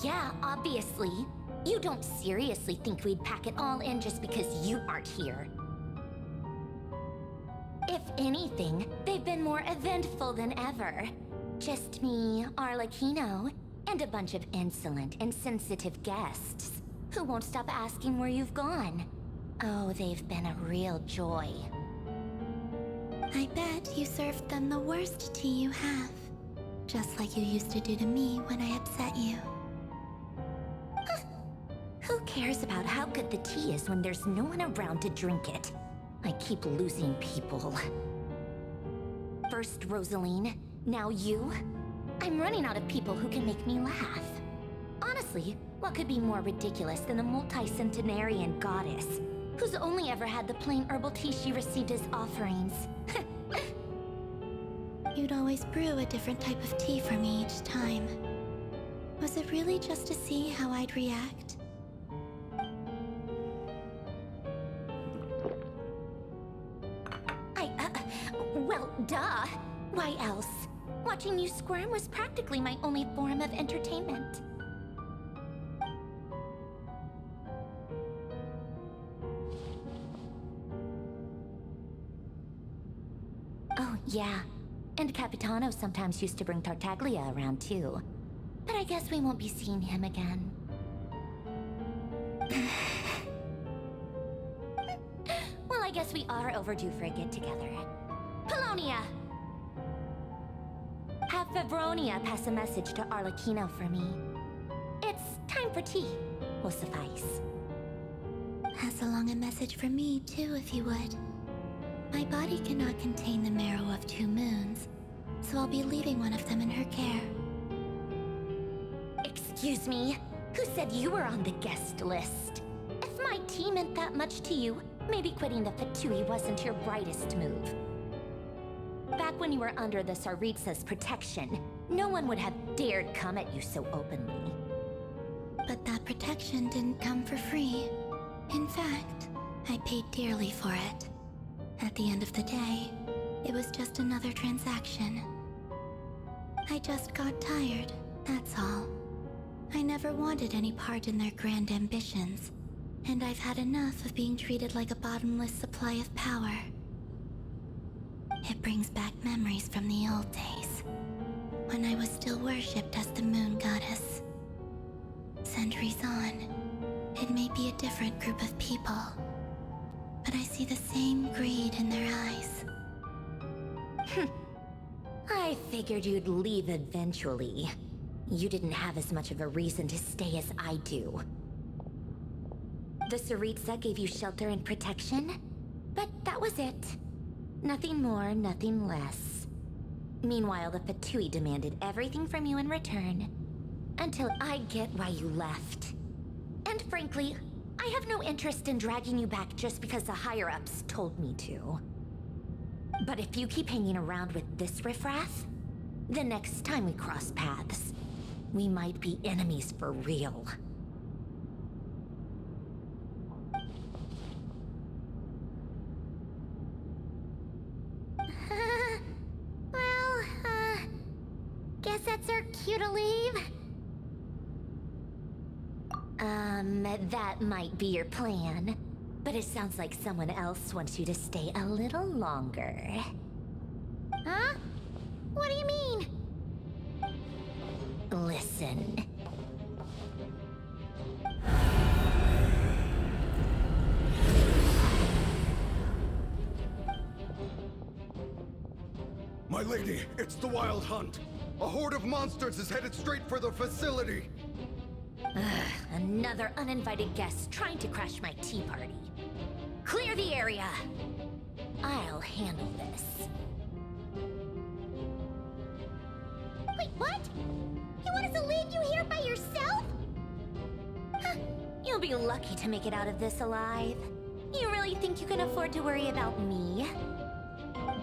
Yeah, obviously. You don't seriously think we'd pack it all in just because you aren't here. If anything, they've been more eventful than ever. Just me, Arlecchino, and a bunch of insolent and sensitive guests who won't stop asking where you've gone. Oh, they've been a real joy. I bet you served them the worst tea you have. Just like you used to do to me when I upset you. Who cares about how good the tea is when there's no one around to drink it? I keep losing people. First Rosaline, now you? I'm running out of people who can make me laugh. Honestly, what could be more ridiculous than a multi-centenarian goddess who's only ever had the plain herbal tea she received as offerings? You'd always brew a different type of tea for me each time. Was it really just to see how I'd react? Well, duh. Why else? Watching you squirm was practically my only form of entertainment. Oh, yeah. And Capitano sometimes used to bring Tartaglia around, too. But I guess we won't be seeing him again. Well, I guess we are overdue for a get-together. Polonia! Have Favronia pass a message to Arlecchino for me. It's time for tea. Will suffice. Pass along a message from me, too, if you would. My body cannot contain the marrow of 2 moons, so I'll be leaving one of them in her care. Excuse me? Who said you were on the guest list? If my tea meant that much to you, maybe quitting the Fatui wasn't your brightest move. Back when you were under the Tsaritsa's protection, no one would have dared come at you so openly. But that protection didn't come for free. In fact, I paid dearly for it. At the end of the day, it was just another transaction. I just got tired, that's all. I never wanted any part in their grand ambitions, and I've had enough of being treated like a bottomless supply of power. It brings back memories from the old days, when I was still worshipped as the moon goddess. Centuries on, it may be a different group of people, but I see the same greed in their eyes. I figured you'd leave eventually. You didn't have as much of a reason to stay as I do. The Tsaritsa gave you shelter and protection, but that was it. Nothing more, nothing less. Meanwhile, the Fatui demanded everything from you in return, until I get why you left. And frankly, I have no interest in dragging you back just because the higher-ups told me to. But if you keep hanging around with this riffraff, the next time we cross paths, we might be enemies for real. Guess that's our cue to leave. That might be your plan, but it sounds like someone else wants you to stay a little longer. Huh? What do you mean? Listen. My lady, it's the Wild Hunt. A horde of monsters is headed straight for the facility. Another uninvited guest trying to crash my tea party. Clear the area. I'll handle this. Wait, what? You want us to leave you here by yourself? Huh. You'll be lucky to make it out of this alive. You really think you can afford to worry about me?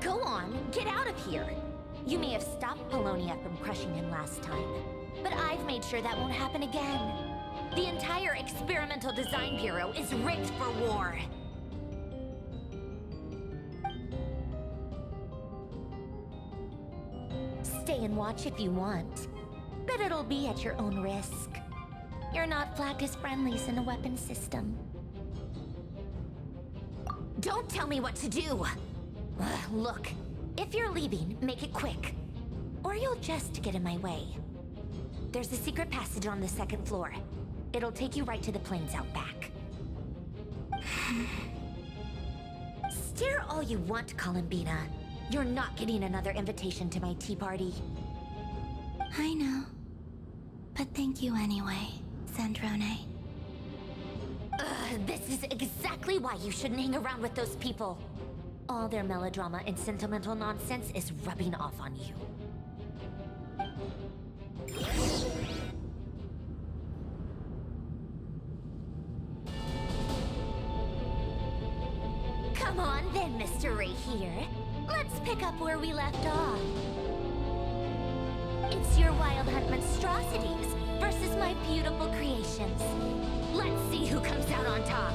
Go on, get out of here. You may have stopped Polonia from crushing him last time, but I've made sure that won't happen again. The entire Experimental Design Bureau is rigged for war. Stay and watch if you want, but it'll be at your own risk. You're not flagged as friendlies in a weapon system. Don't tell me what to do! Look, if you're leaving, make it quick, or you'll just get in my way. There's a secret passage on the 2nd floor. It'll take you right to the plains out back. Stare all you want, Columbina. You're not getting another invitation to my tea party. I know. But thank you anyway, Sandrone. This is exactly why you shouldn't hang around with those people. All their melodrama and sentimental nonsense is rubbing off on you. Come on then, Mr. Rerir. Let's pick up where we left off. It's your Wild Hunt monstrosities. versus my beautiful creations. Let's see who comes out on top.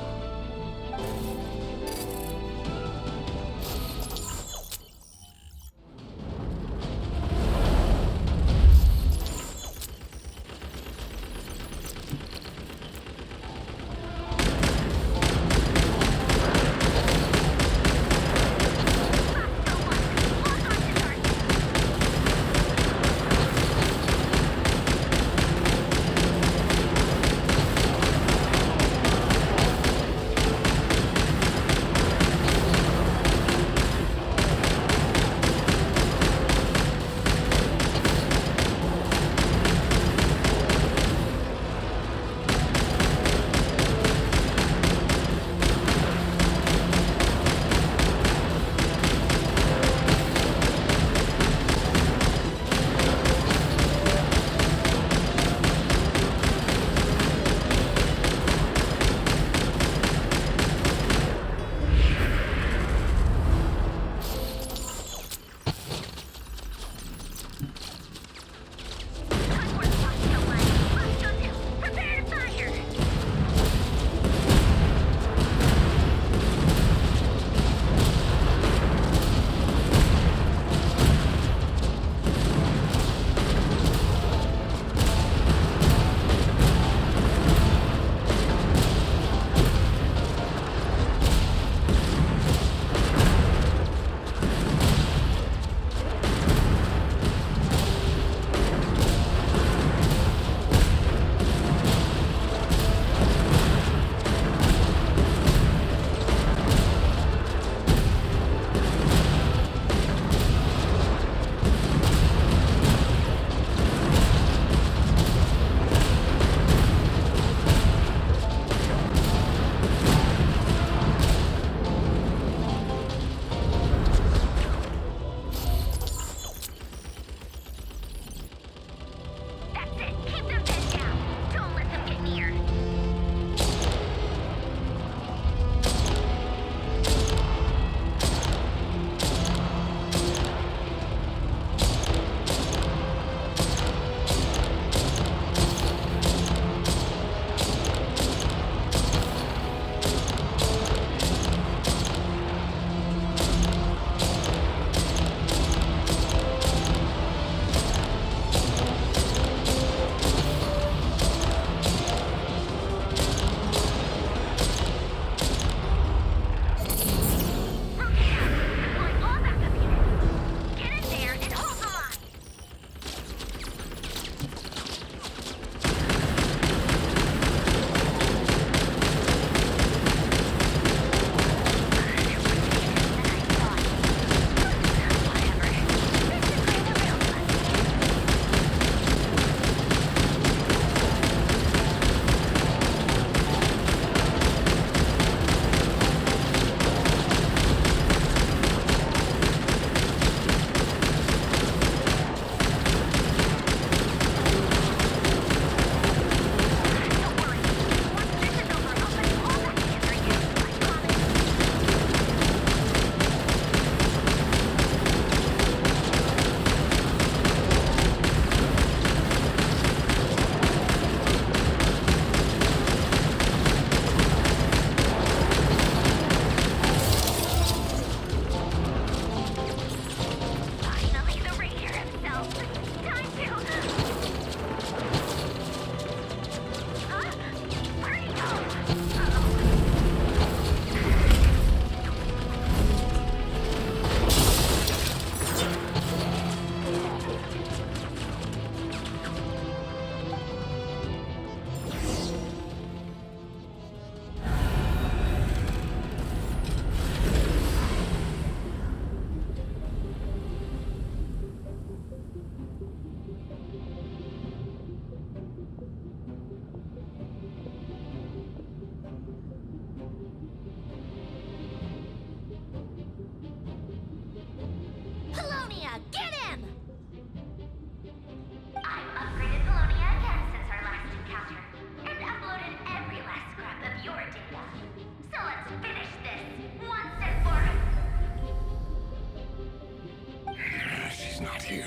She's not here.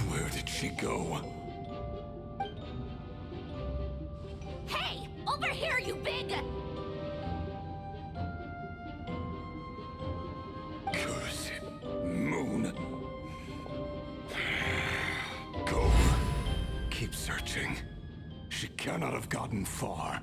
Where did she go? here, you big... Cursed moon. Go. Keep searching. She cannot have gotten far.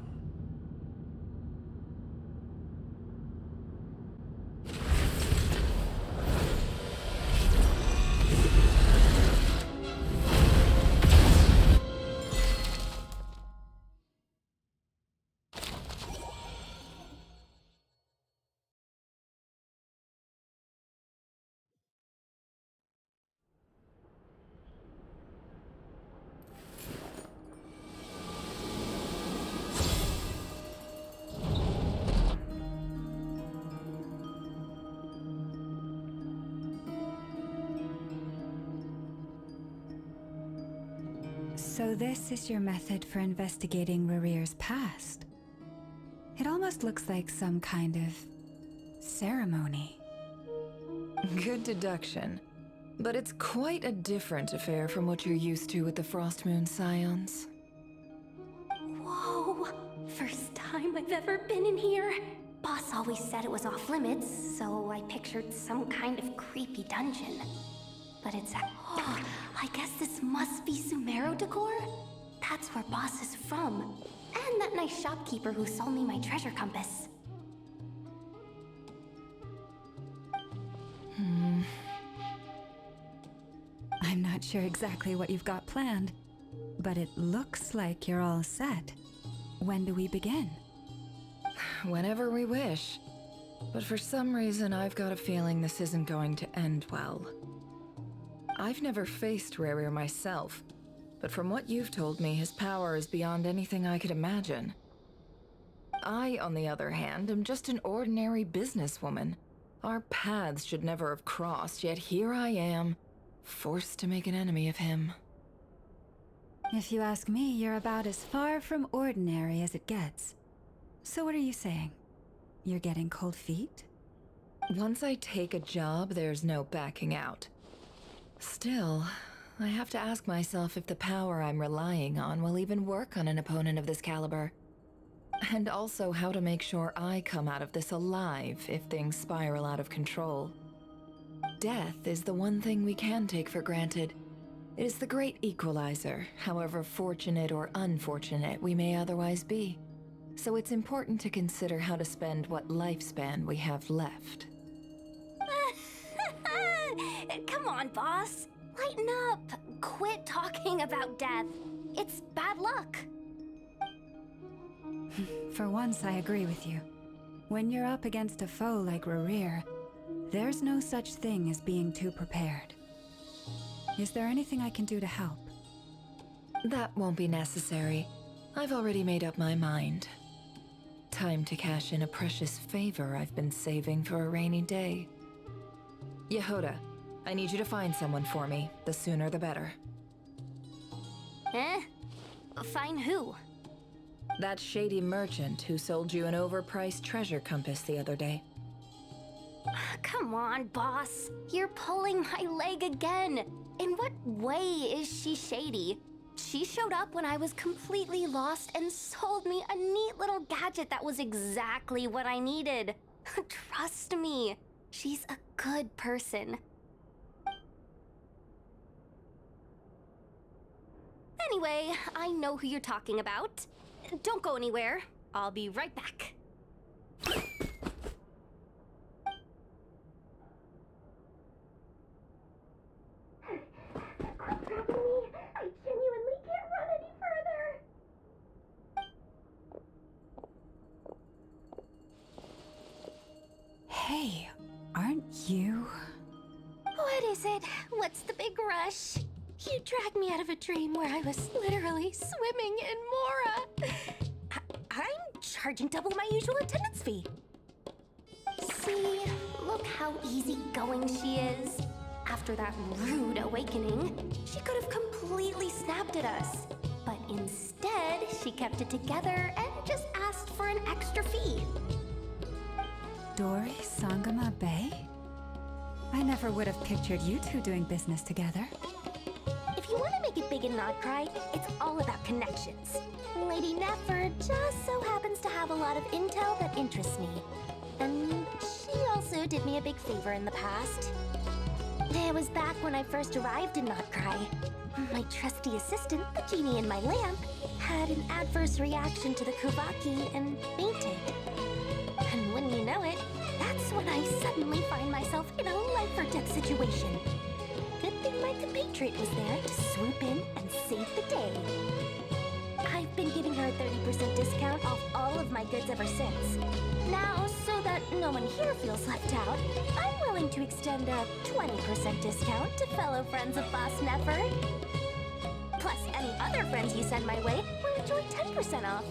So this is your method for investigating Rerir's past. It almost looks like some kind of ceremony. Good deduction. But it's quite a different affair from what you're used to with the Frost Moon Scions. Whoa! First time I've ever been in here. Boss always said it was off limits, so I pictured some kind of creepy dungeon. But it's... Oh, I guess this must be Sumero decor? That's where Boss is from. And that nice shopkeeper who sold me my treasure compass. I'm not sure exactly what you've got planned, but it looks like you're all set. When do we begin? Whenever we wish. But for some reason, I've got a feeling this isn't going to end well. I've never faced Rerir myself, but from what you've told me, his power is beyond anything I could imagine. I, on the other hand, am just an ordinary businesswoman. Our paths should never have crossed, yet here I am, forced to make an enemy of him. If you ask me, you're about as far from ordinary as it gets. So what are you saying? You're getting cold feet? Once I take a job, there's no backing out. Still, I have to ask myself if the power I'm relying on will even work on an opponent of this caliber. And also how to make sure I come out of this alive if things spiral out of control. Death is the one thing we can take for granted. It is the great equalizer, however fortunate or unfortunate we may otherwise be. So it's important to consider how to spend what lifespan we have left. Come on, boss. Lighten up. Quit talking about death. It's bad luck. For once, I agree with you. When you're up against a foe like Rerir, there's no such thing as being too prepared. Is there anything I can do to help? That won't be necessary. I've already made up my mind. Time to cash in a precious favor I've been saving for a rainy day. Yehoda, I need you to find someone for me. The sooner the better. Find who? That shady merchant who sold you an overpriced treasure compass the other day. Come on, boss. You're pulling my leg again. In what way is she shady? She showed up when I was completely lost and sold me a neat little gadget that was exactly what I needed. Trust me, she's a good person. Anyway, I know who you're talking about. Don't go anywhere. I'll be right back. Quit's grabbing me. I genuinely can't run any further. Hey, aren't you? What is it? What's the big rush? You dragged me out of a dream where I was literally swimming in Mora. I'm charging double my usual attendance fee. See, look how easygoing she is. After that rude awakening, she could have completely snapped at us. But instead, she kept it together and just asked for an extra fee. Dori Sangama Bay? I never would have pictured you two doing business together. If you want to make it big in Nod-Krai, it's all about connections. Lady Nefer just so happens to have a lot of intel that interests me. And she also did me a big favor in the past. It was back when I first arrived in Nod-Krai. My trusty assistant, the genie in my lamp, had an adverse reaction to the Kuvaki and fainted. And when you know it, that's when I suddenly find myself in a life-or-death situation. Good thing my compatriot was there to swoop in and save the day. I've been giving her a 30% discount off all of my goods ever since. Now, so that no one here feels left out, I'm willing to extend a 20% discount to fellow friends of Boss Nefer. Plus, any other friends you send my way will enjoy 10% off.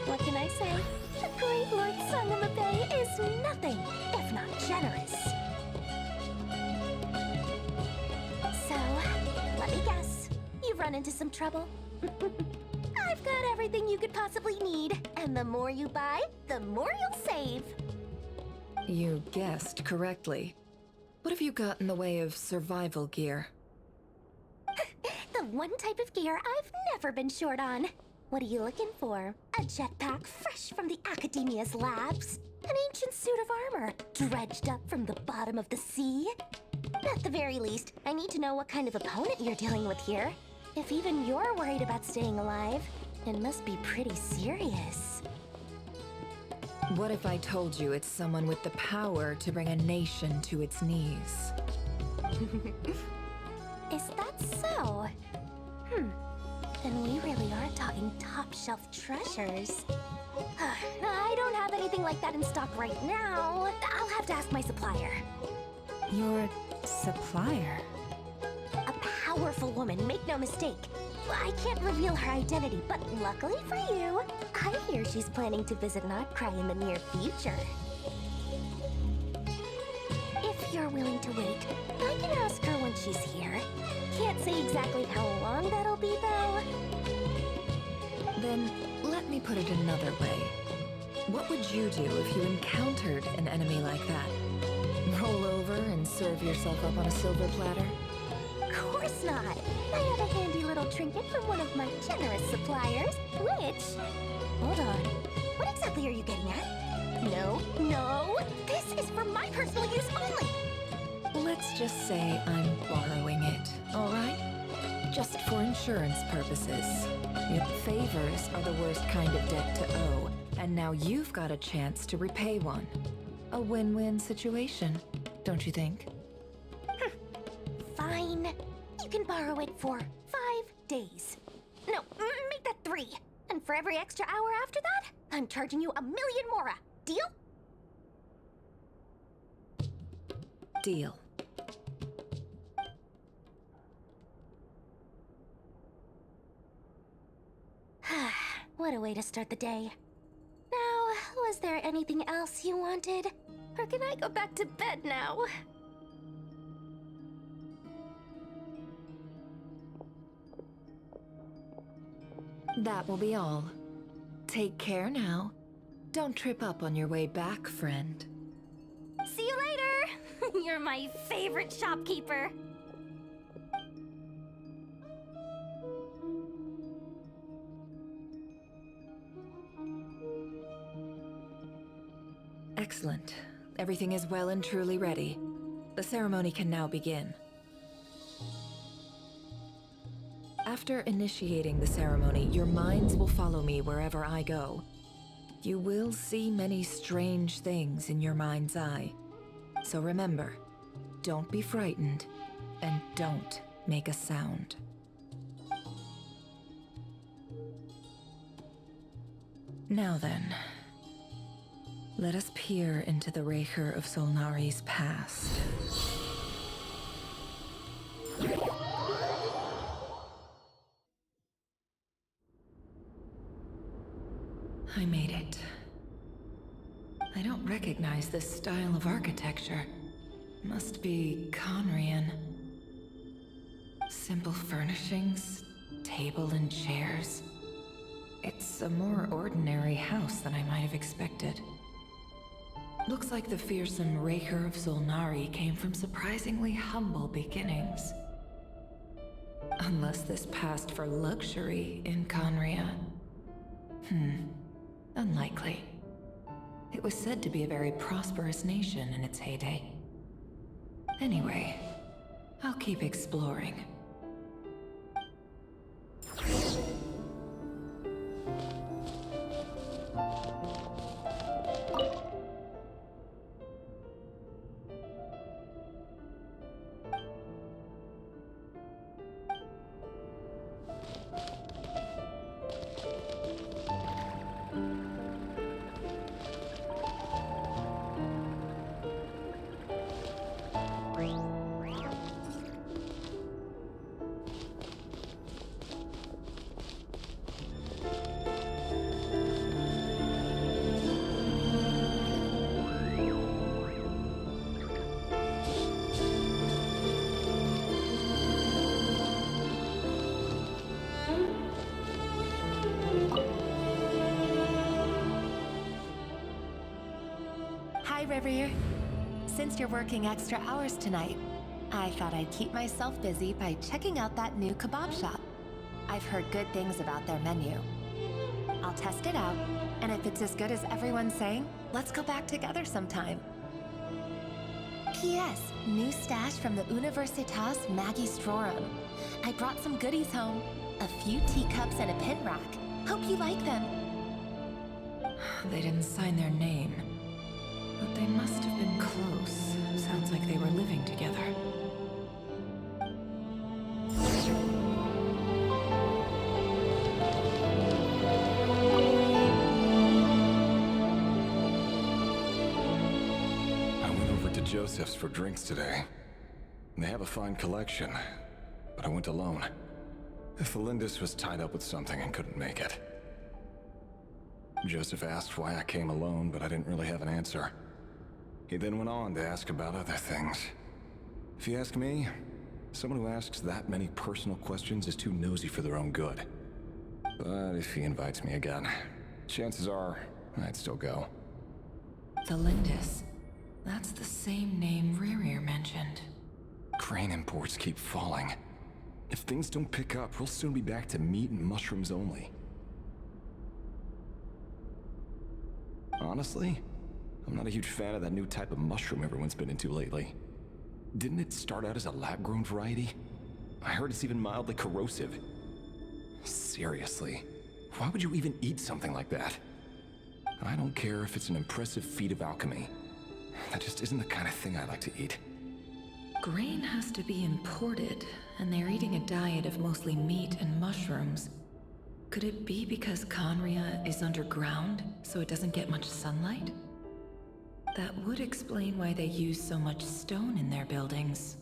What can I say? The great Lord Sun in the Bay is nothing if not generous. So, let me guess. You've run into some trouble? I've got everything you could possibly need. And the more you buy, the more you'll save. You guessed correctly. What have you got in the way of survival gear? The one type of gear I've never been short on. What are you looking for? A jetpack fresh from the Academia's labs? An ancient suit of armor dredged up from the bottom of the sea? At the very least, I need to know what kind of opponent you're dealing with here. If even you're worried about staying alive, it must be pretty serious. What if I told you it's someone with the power to bring a nation to its knees? Is that so? Then we really are talking top-shelf treasures. I don't have anything like that in stock right now. I'll have to ask my supplier. Your supplier? A powerful woman, make no mistake. I can't reveal her identity, but luckily for you, I hear she's planning to visit Nod-Krai in the near future. If you're willing to wait, I can ask her when she's here. Can't say exactly how long that'll be, though. Then, let me put it another way. What would you do if you encountered an enemy like that? Roll over and serve yourself up on a silver platter? Of course not. I have a handy little trinket from one of my generous suppliers, which... Hold on. What exactly are you getting at? No. This is for my personal use only. Let's just say I'm borrowing it, all right? Just for insurance purposes. Your favors are the worst kind of debt to owe, and now you've got a chance to repay one. A win-win situation, don't you think? Fine. You can borrow it for 5 days. No, make that 3. And for every extra hour after that, I'm charging you 1 million mora. Deal? Deal. What a way to start the day. Now, was there anything else you wanted? Or can I go back to bed now? That will be all. Take care now. Don't trip up on your way back, friend. See you later! You're my favorite shopkeeper. Excellent. Everything is well and truly ready. The ceremony can now begin. After initiating the ceremony, your minds will follow me wherever I go. You will see many strange things in your mind's eye. So remember, don't be frightened, and don't make a sound. Now then, let us peer into the Rächer of Solnari's past. I made it. I don't recognize this style of architecture. Must be Conrian. Simple furnishings, table and chairs. It's a more ordinary house than I might have expected. Looks like the fearsome Rächer of Solnari came from surprisingly humble beginnings. Unless this passed for luxury in Conria. Unlikely. It was said to be a very prosperous nation in its heyday. Anyway, I'll keep exploring. Hi, Rerir. Since you're working extra hours tonight, I thought I'd keep myself busy by checking out that new kebab shop. I've heard good things about their menu. I'll test it out, and if it's as good as everyone's saying, let's go back together sometime. P.S. New stash from the Universitas Magistrorum. I brought some goodies home. A few teacups and a pin rack. Hope you like them. They didn't sign their name. But they must have been close. Sounds like they were living together. I went over to Joseph's for drinks today. They have a fine collection, but I went alone. Felindis was tied up with something and couldn't make it. Joseph asked why I came alone, but I didn't really have an answer. He then went on to ask about other things. If you ask me, someone who asks that many personal questions is too nosy for their own good. But if he invites me again, chances are I'd still go. Felindis. That's the same name Rerir mentioned. Crane imports keep falling. If things don't pick up, we'll soon be back to meat and mushrooms only. Honestly, I'm not a huge fan of that new type of mushroom everyone's been into lately. Didn't it start out as a lab-grown variety? I heard it's even mildly corrosive. Seriously, why would you even eat something like that? I don't care if it's an impressive feat of alchemy. That just isn't the kind of thing I like to eat. Grain has to be imported, and they're eating a diet of mostly meat and mushrooms. Could it be because Conria is underground, so it doesn't get much sunlight? That would explain why they use so much stone in their buildings.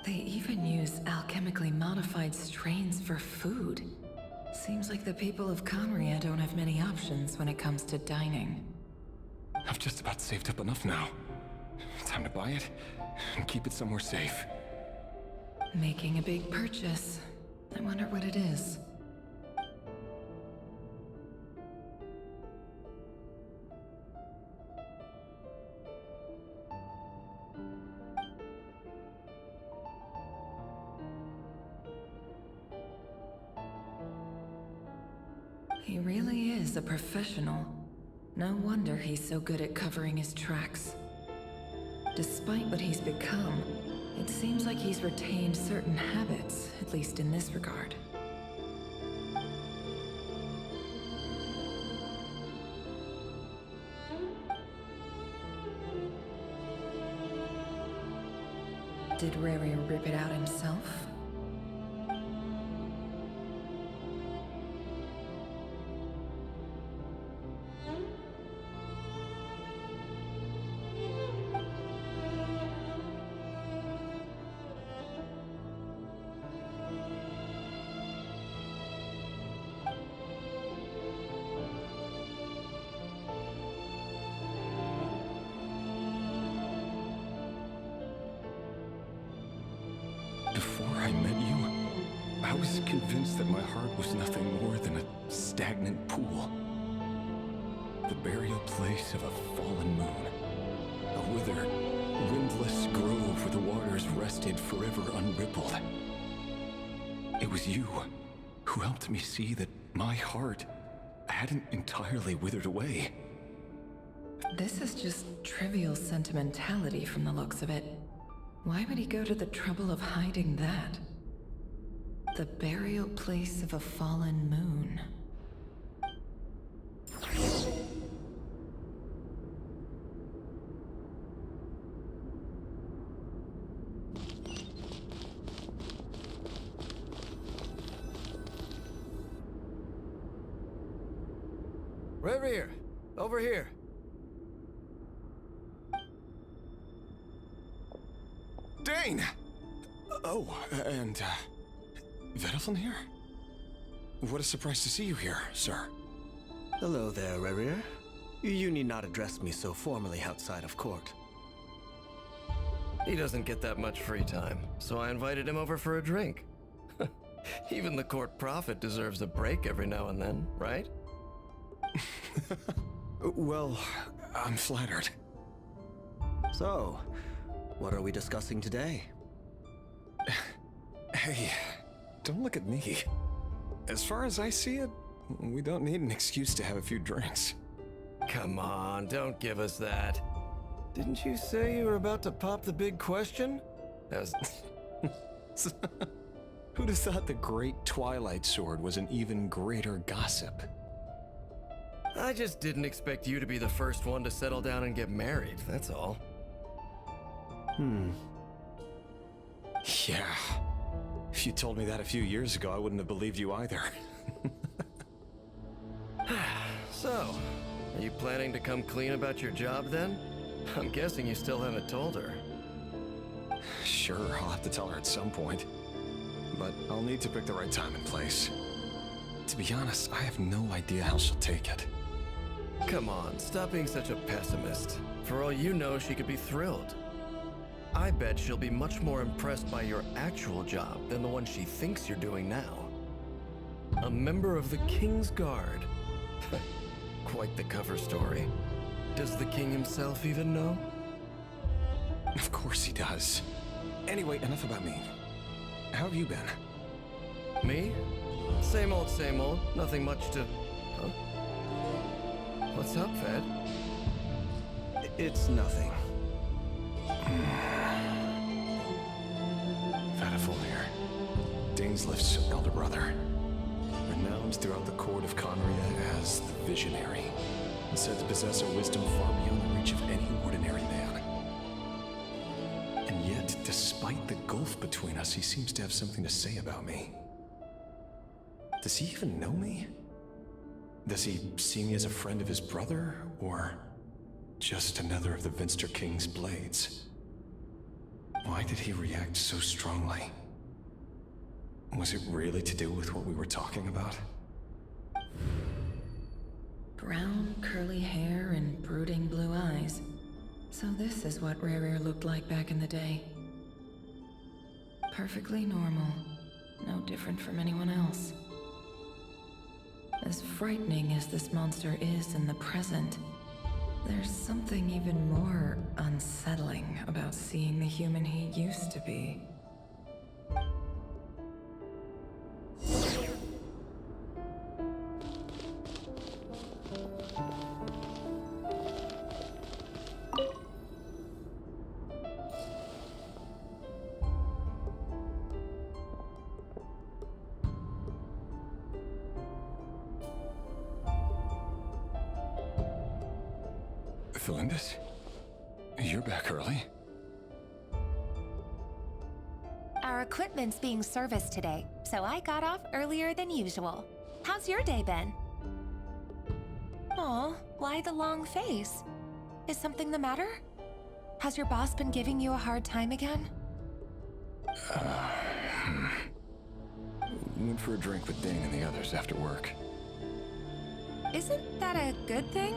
They even use alchemically modified strains for food. Seems like the people of Conria don't have many options when it comes to dining. I've just about saved up enough now. Time to buy it and keep it somewhere safe. Making a big purchase. I wonder what it is. He really is a professional. No wonder he's so good at covering his tracks. Despite what he's become, it seems like he's retained certain habits, at least in this regard. Did Rerir rip it out himself? Before I met you, I was convinced that my heart was nothing more than a stagnant pool. The burial place of a fallen moon. A withered, windless grove where the waters rested forever unrippled. was you who helped me see that my heart hadn't entirely withered away. This is just trivial sentimentality from the looks of it. Why would he go to the trouble of hiding that? The burial place of a fallen moon. Rerir, over here. Dane! Oh, and, Vediflin here? What a surprise to see you here, sir. Hello there, Rerir. You need not address me so formally outside of court. He doesn't get that much free time, so I invited him over for a drink. Even the court prophet deserves a break every now and then, right? Well, I'm flattered. So, what are we discussing today? Hey, don't look at me. As far as I see it, we don't need an excuse to have a few drinks. Come on, don't give us that. Didn't you say you were about to pop the big question? Who'd have thought the great Twilight Sword was an even greater gossip? I just didn't expect you to be the first one to settle down and get married, that's all. Yeah. If you told me that a few years ago, I wouldn't have believed you either. So, are you planning to come clean about your job then? I'm guessing you still haven't told her. Sure, I'll have to tell her at some point. But I'll need to pick the right time and place. To be honest, I have no idea how she'll take it. Come on, stop being such a pessimist. For all you know, she could be thrilled. I bet she'll be much more impressed by your actual job than the one she thinks you're doing now. A member of the King's Guard. Quite the cover story. Does the king himself even know? Of course he does. Anyway, enough about me. How have you been? Me? Same old, nothing much to... Huh? What's up, Ved? It's nothing. Vediflin, Dainslift's elder brother. Renowned throughout the court of Conria as the Visionary, and said to possess a wisdom far beyond the reach of any ordinary man. And yet, despite the gulf between us, he seems to have something to say about me. Does he even know me? Does he see me as a friend of his brother, or just another of the Vinster King's blades? Why did he react so strongly? Was it really to do with what we were talking about? Brown, curly hair and brooding blue eyes. So this is what Rerir looked like back in the day. Perfectly normal. No different from anyone else. As frightening as this monster is in the present, there's something even more unsettling about seeing the human he used to be. Felindis? You're back early? Our equipment's being serviced today, so I got off earlier than usual. How's your day been? Aw, why the long face? Is something the matter? Has your boss been giving you a hard time again? Went for a drink with Dane and the others after work. Isn't that a good thing?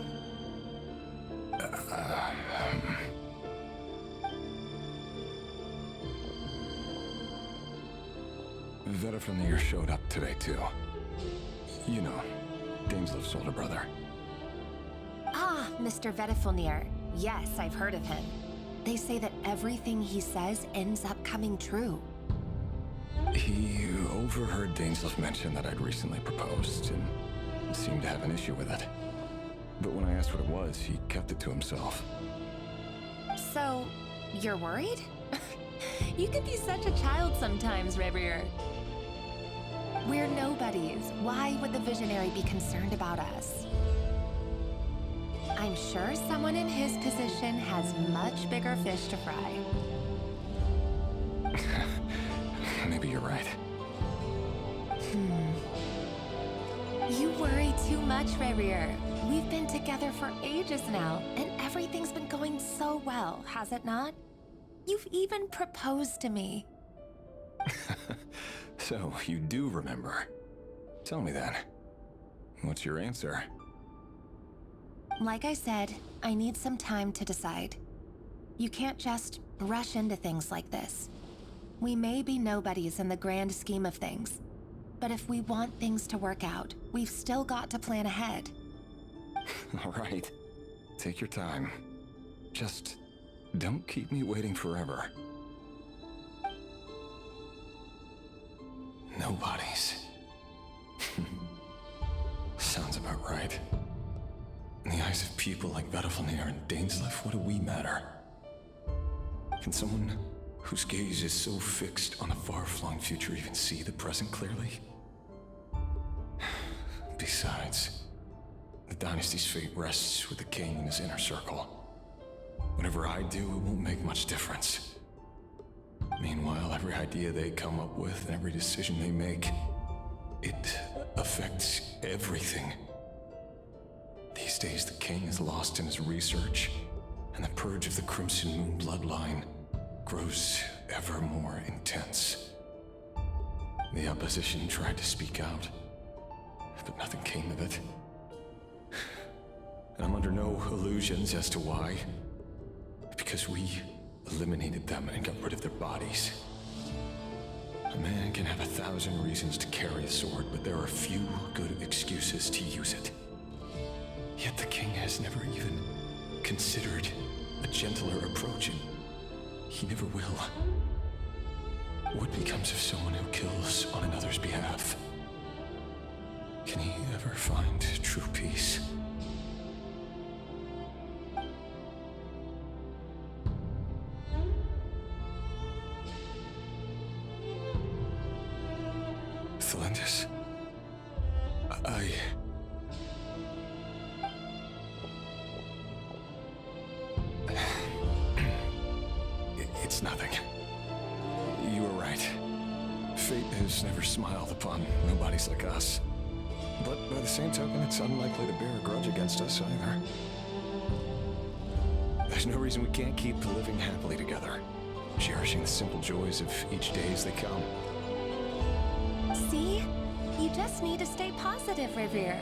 Vediflin showed up today, too. You know, Dainslift's older brother. Ah, Mr. Vediflin. Yes, I've heard of him. They say that everything he says ends up coming true. He overheard Dainsleif mention that I'd recently proposed, and seemed to have an issue with it. But when I asked what it was, he kept it to himself. So, you're worried? You can be such a child sometimes, Rerir. We're nobodies. Why would the visionary be concerned about us? I'm sure someone in his position has much bigger fish to fry. Maybe you're right. You worry too much, Rerir. We've been together for ages now, and everything's been going so well, has it not? You've even proposed to me. So, you do remember. Tell me then. What's your answer? Like I said, I need some time to decide. You can't just rush into things like this. We may be nobodies in the grand scheme of things, but if we want things to work out, we've still got to plan ahead. All right. Take your time. Just don't keep me waiting forever. Nobodies. Sounds about right. In the eyes of people like Vedalfnir and Dainsleif, what do we matter? Can someone whose gaze is so fixed on a far-flung future even see the present clearly? Besides, the dynasty's fate rests with the king and his inner circle. Whatever I do, it won't make much difference. Meanwhile, every idea they come up with and every decision they make, it affects everything. These days, the king is lost in his research, and the purge of the Crimson Moon bloodline grows ever more intense. The opposition tried to speak out, but nothing came of it. And I'm under no illusions as to why. Because we eliminated them and got rid of their bodies. A man can have 1,000 reasons to carry a sword, but there are few good excuses to use it. Yet the king has never even considered a gentler approach, and he never will. What becomes of someone who kills on another's behalf? Can he ever find true peace? Thalendis, It's nothing. You were right. Fate has never smiled upon nobodies like us. But by the same token, it's unlikely to bear a grudge against us either. There's no reason we can't keep living happily together, cherishing the simple joys of each day as they come. See? You just need to stay positive, Rerir.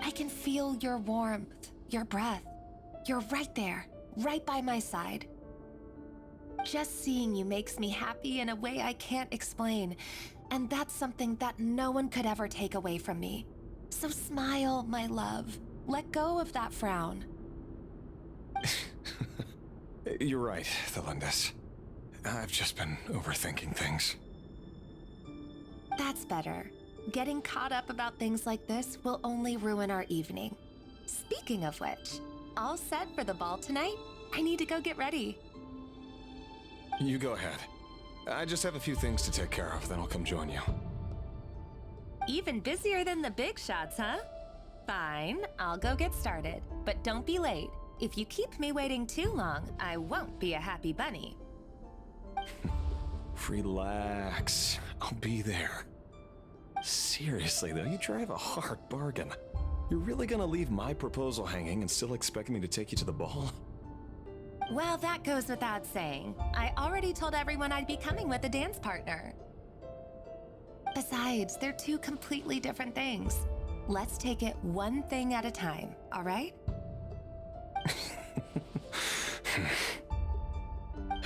I can feel your warmth, your breath. You're right there, right by my side. Just seeing you makes me happy in a way I can't explain, and that's something that no one could ever take away from me. So smile, my love. Let go of that frown. You're right, Thalendis. I've just been overthinking things. That's better. Getting caught up about things like this will only ruin our evening. Speaking of which, all set for the ball tonight? I need to go get ready. You go ahead. I just have a few things to take care of, then I'll come join you. Even busier than the big shots, huh? Fine, I'll go get started. But don't be late. If you keep me waiting too long, I won't be a happy bunny. Relax. I'll be there. Seriously, though, you drive a hard bargain. You're really gonna leave my proposal hanging and still expect me to take you to the ball? Well, that goes without saying. I already told everyone I'd be coming with a dance partner. Besides, they're two completely different things. Let's take it one thing at a time, all right?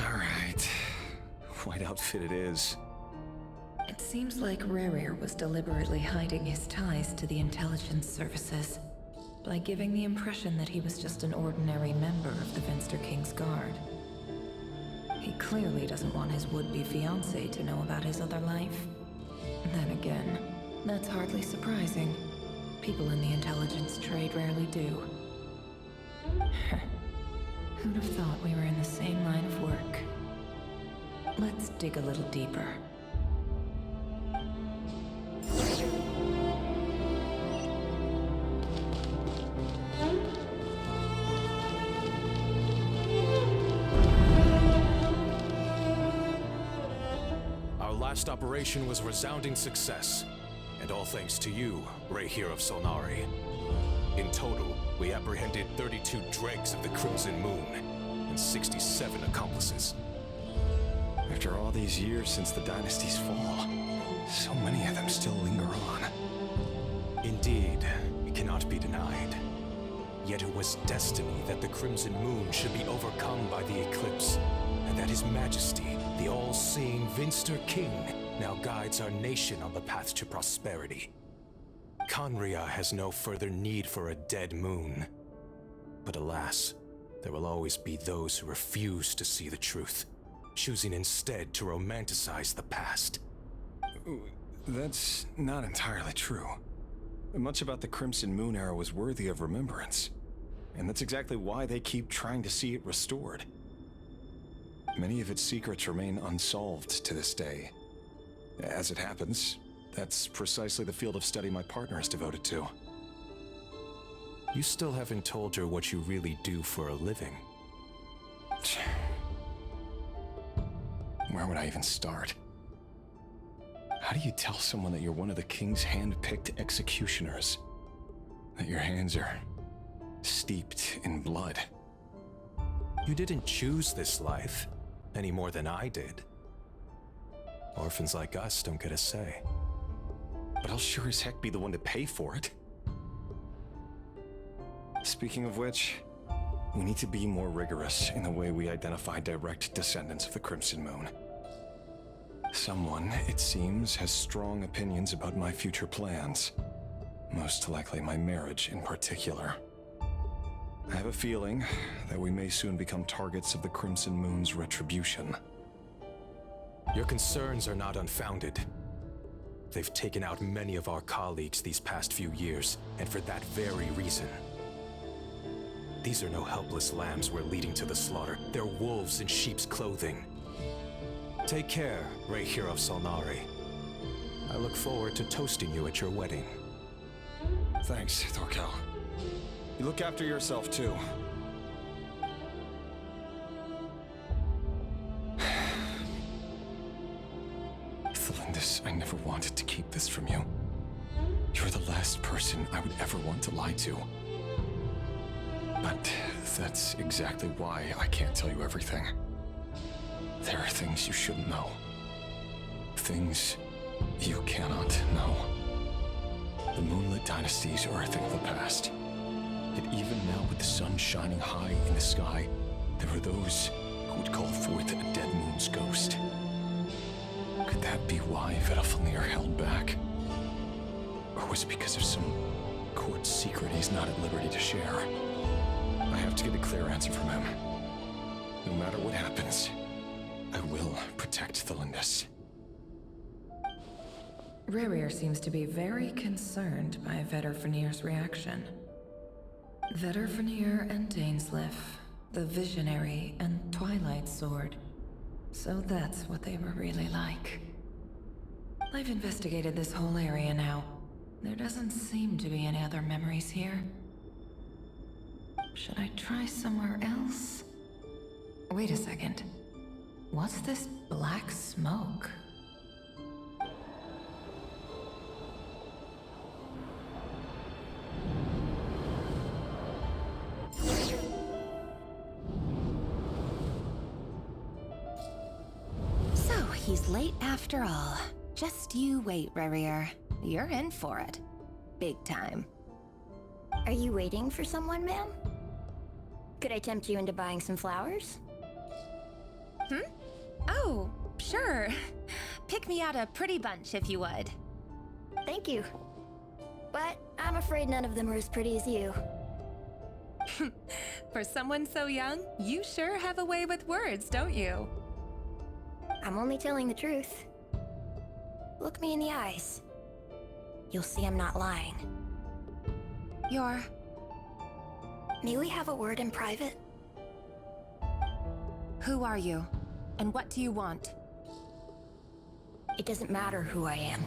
All right. White outfit it is. It seems like Rerir was deliberately hiding his ties to the intelligence services by giving the impression that he was just an ordinary member of the Venster King's Guard. He clearly doesn't want his would-be fiancée to know about his other life. Then again, that's hardly surprising. People in the intelligence trade rarely do. Who'd have thought we were in the same line of work? Let's dig a little deeper. Our last operation was a resounding success, and all thanks to you, Rerir of Solnari. In total, we apprehended 32 dregs of the Crimson Moon, and 67 accomplices. After all these years since the dynasty's fall, so many of them still linger on. Indeed, it cannot be denied. Yet it was destiny that the Crimson Moon should be overcome by the eclipse, and that His Majesty, the all-seeing Vinster King, now guides our nation on the path to prosperity. Conria has no further need for a dead moon. But alas, there will always be those who refuse to see the truth, choosing instead to romanticize the past. That's not entirely true. Much about the Crimson Moon era was worthy of remembrance, and that's exactly why they keep trying to see it restored. Many of its secrets remain unsolved to this day. As it happens, that's precisely the field of study my partner is devoted to. You still haven't told her what you really do for a living. Where would I even start? How do you tell someone that you're one of the king's hand-picked executioners? That your hands are steeped in blood? You didn't choose this life, any more than I did. Orphans like us don't get a say. But I'll sure as heck be the one to pay for it. Speaking of which, we need to be more rigorous in the way we identify direct descendants of the Crimson Moon. Someone, it seems, has strong opinions about my future plans. Most likely my marriage in particular. I have a feeling that we may soon become targets of the Crimson Moon's retribution. Your concerns are not unfounded. They've taken out many of our colleagues these past few years, and for that very reason. These are no helpless lambs we're leading to the slaughter. They're wolves in sheep's clothing. Take care, Rerir of Solnari. I look forward to toasting you at your wedding. Thanks, Thorkel. You look after yourself, too. Thelindis, I never wanted to keep this from you. You're the last person I would ever want to lie to. But that's exactly why I can't tell you everything. There are things you shouldn't know. Things you cannot know. The moonlit dynasties are a thing of the past. Yet even now, with the sun shining high in the sky, there are those who would call forth a dead moon's ghost. Could that be why Vedalfnir held back? Or was it because of some court secret he's not at liberty to share? I have to get a clear answer from him. No matter what happens, I will protect Thelindis. Rerir seems to be very concerned by Vedalfnir's reaction. Vedalfnir and Dainsleif, the Visionary and Twilight Sword. So that's what they were really like. I've investigated this whole area now. There doesn't seem to be any other memories here. Should I try somewhere else? Wait a second. What's this black smoke? So, he's late after all. Just you wait, Rerir. You're in for it. Big time. Are you waiting for someone, ma'am? Could I tempt you into buying some flowers? Oh, sure. Pick me out a pretty bunch if you would. Thank you. But I'm afraid none of them are as pretty as you. For someone so young, you sure have a way with words, don't you? I'm only telling the truth. Look me in the eyes. You'll see I'm not lying. May we have a word in private? Who are you? And what do you want? It doesn't matter who I am.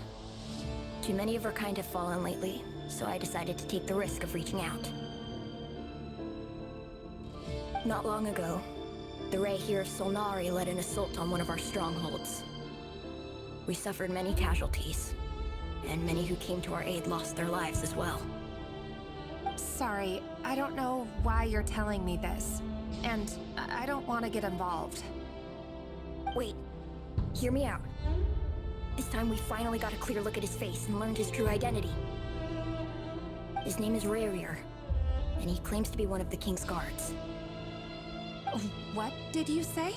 Too many of our kind have fallen lately, so I decided to take the risk of reaching out. Not long ago, the Rächer of Solnari led an assault on one of our strongholds. We suffered many casualties, and many who came to our aid lost their lives as well. Sorry, I don't know why you're telling me this. And I don't want to get involved. Wait, hear me out. This time we finally got a clear look at his face and learned his true identity. His name is Rerir, and he claims to be one of the King's guards. What did you say?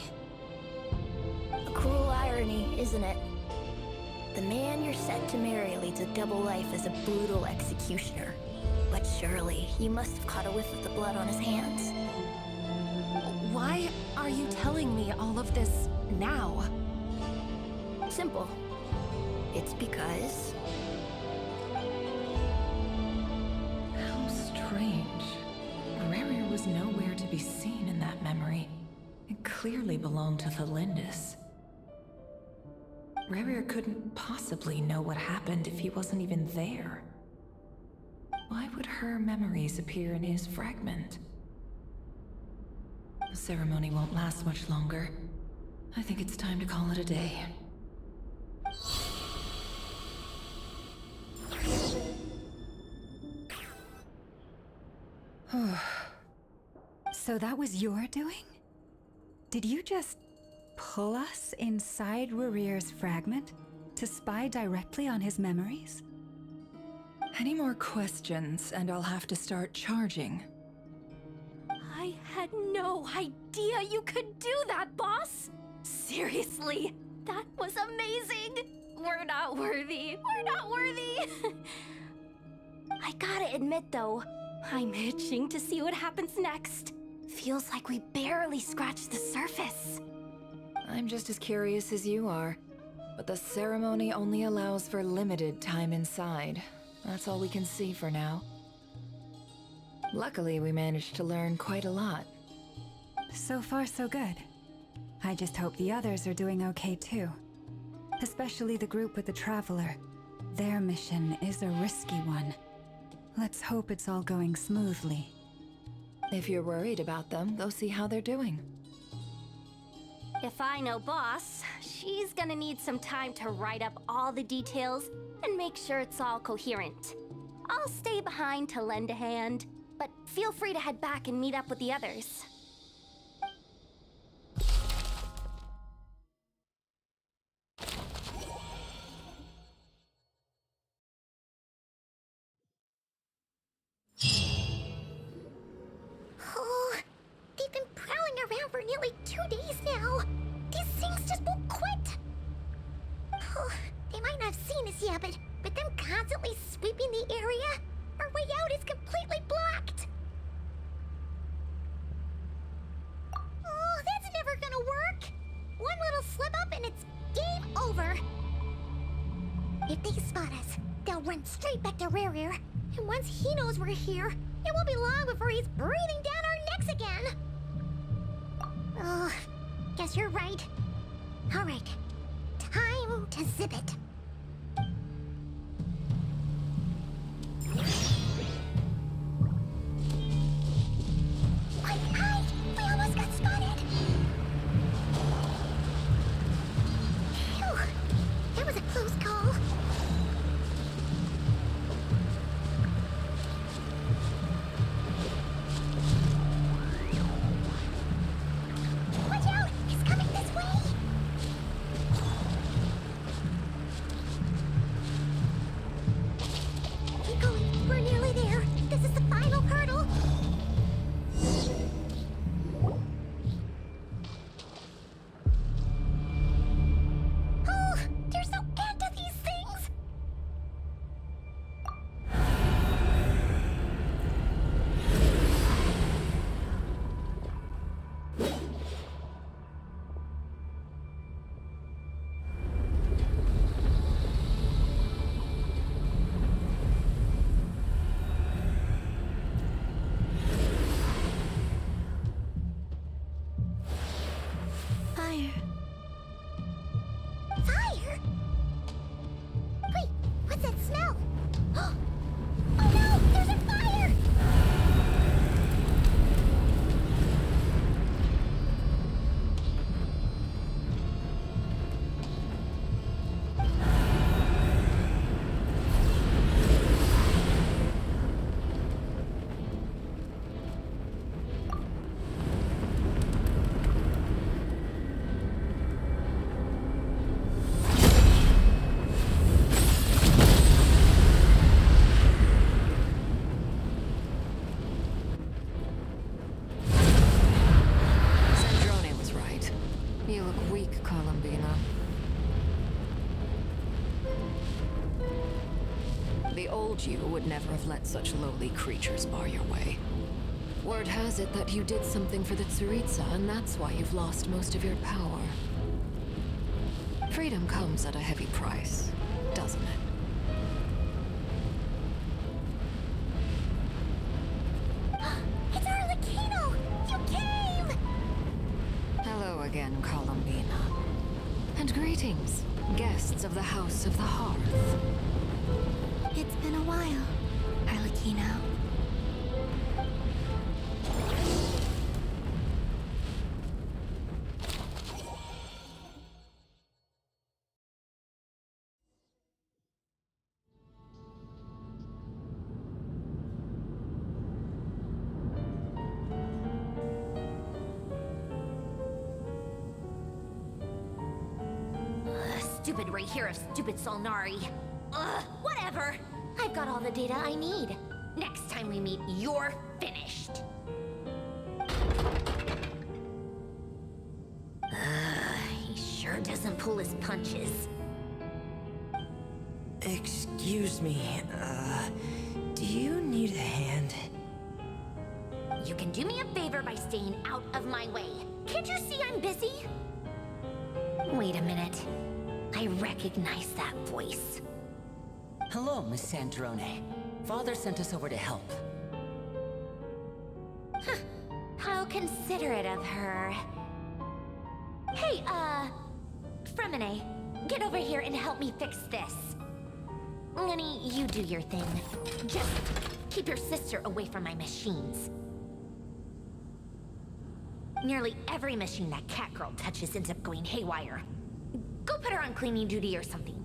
A cruel irony, isn't it? The man you're set to marry leads a double life as a brutal executioner. But surely, you must have caught a whiff of the blood on his hands. Why are you telling me all of this now? Simple. It's because... How strange. Rerir was nowhere to be seen in that memory. It clearly belonged to Thelindis. Rerir couldn't possibly know what happened if he wasn't even there. Why would her memories appear in his fragment? The ceremony won't last much longer. I think it's time to call it a day. So that was your doing? Did you just pull us inside Rerir's fragment to spy directly on his memories? Any more questions, and I'll have to start charging. I had no idea you could do that, boss! Seriously, that was amazing! We're not worthy. We're not worthy! I gotta admit, though, I'm itching to see what happens next. Feels like we barely scratched the surface. I'm just as curious as you are, but the ceremony only allows for limited time inside. That's all we can see for now. Luckily, we managed to learn quite a lot. So far, so good. I just hope the others are doing okay too. Especially the group with the Traveler. Their mission is a risky one. Let's hope it's all going smoothly. If you're worried about them, go see how they're doing. If I know Boss, she's gonna need some time to write up all the details and make sure it's all coherent. I'll stay behind to lend a hand, but feel free to head back and meet up with the others. Oh, they've been prowling around for nearly 2 days now. These things just won't quit. Oh, they might not have seen us yet, but them constantly sweeping the area, our way out is completely blocked. Oh, that's never gonna work. One little slip up and it's game over. If they spot us, they'll run straight back to Rerir. And once he knows we're here, it won't be long before he's breathing down our necks again. Oh, guess you're right. All right, time to zip it. Hide! We almost got spotted! Phew, that was a close call. Watch out! It's coming this way! fire. Fire? Wait, what's that smell? Oh no, there's a fire! Sandrone was right. You look weak, Columbina. The old you would never have let such lowly creatures bar your way. Word has it that you did something for the Tsaritsa, and that's why you've lost most of your power. Freedom comes at a heavy price, doesn't it? It's Arlecchino! You came! Hello again, Columbina. And greetings, guests of the House of the Hearth. It's been a while, Arlecchino. Stupid Rächer of stupid Solnari. Ugh, whatever. I've got all the data I need. Next time we meet, you're finished. He sure doesn't pull his punches. Excuse me, do you need a hand? You can do me a favor by staying out of my way. Can't you see I'm busy? Wait a minute. I recognize that voice. Hello, Miss Sandrone. Father sent us over to help. Huh. How considerate of her. Hey, Fremine, get over here and help me fix this. Lenny, you do your thing. Just keep your sister away from my machines. Nearly every machine that cat girl touches ends up going haywire. Go put her on cleaning duty or something.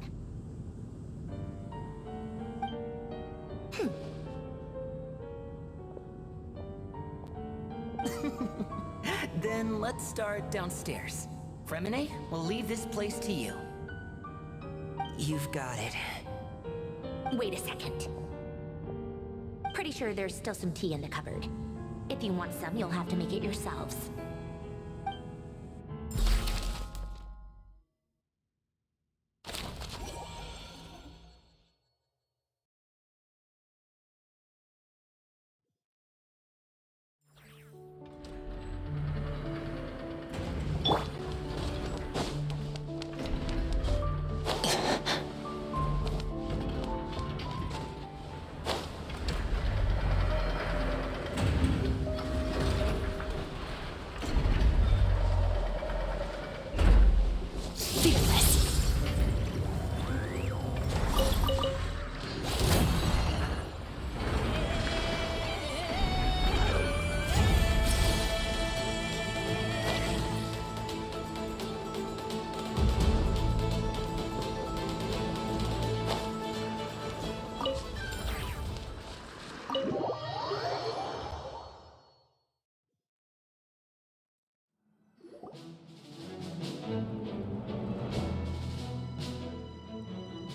Then let's start downstairs. Fremine, we'll leave this place to you. You've got it. Wait a second. Pretty sure there's still some tea in the cupboard. If you want some, you'll have to make it yourselves.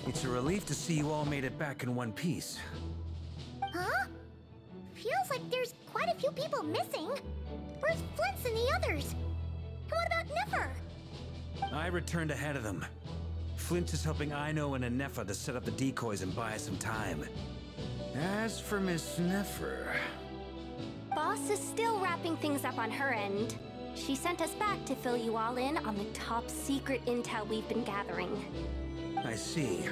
It's a relief to see you all made it back in one piece. Huh? Feels like there's quite a few people missing. Where's Flint's and the others? And what about Nefer? I returned ahead of them. Flint is helping Ino and Nefer to set up the decoys and buy us some time. As for Miss Nefer... Boss is still wrapping things up on her end. She sent us back to fill you all in on the top secret intel we've been gathering. I see.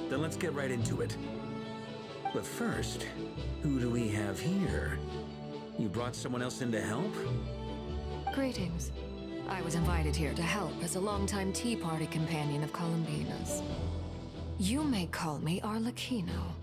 Then let's get right into it. But first, who do we have here? You brought someone else in to help? Greetings. I was invited here to help as a longtime Tea Party companion of Columbina's. You may call me Arlecchino.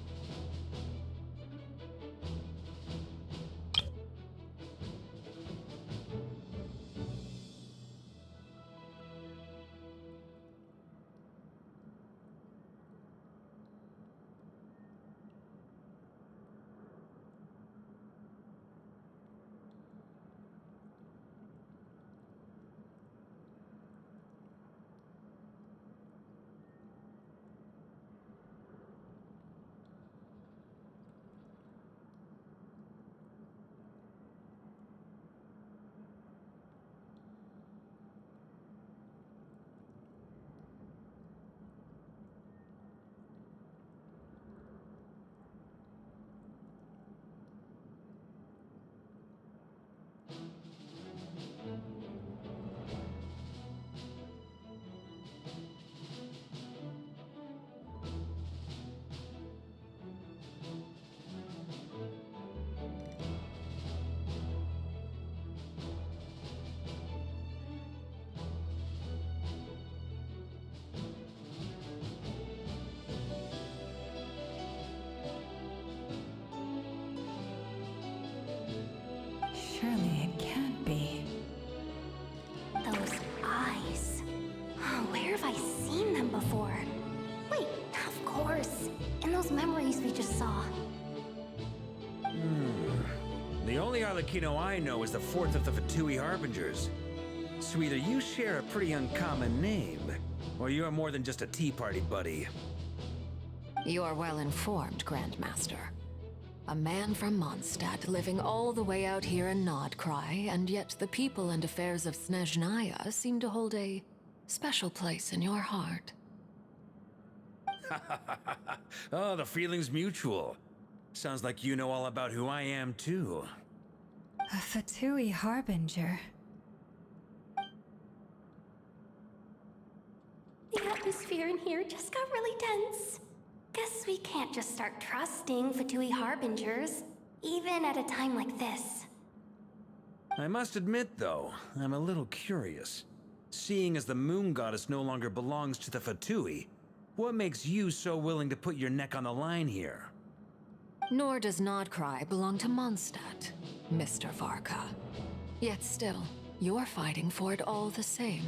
Surely it can't be. Those eyes. Oh, where have I seen them before? Wait, of course. In those memories we just saw. The only Arlecchino I know is the fourth of the Fatui Harbingers. So either you share a pretty uncommon name, or you're more than just a Tea Party buddy. You are well informed, Grandmaster. A man from Mondstadt living all the way out here in Nod-Krai, and yet the people and affairs of Snezhnaya seem to hold a special place in your heart. Oh, the feeling's mutual. Sounds like you know all about who I am, too. A Fatui Harbinger. The atmosphere in here just got really tense. Guess we can't just start trusting Fatui Harbingers, even at a time like this. I must admit, though, I'm a little curious. Seeing as the moon goddess no longer belongs to the Fatui, what makes you so willing to put your neck on the line here? Nor does Nod-Krai belong to Mondstadt, Mr. Varka. Yet still, you're fighting for it all the same.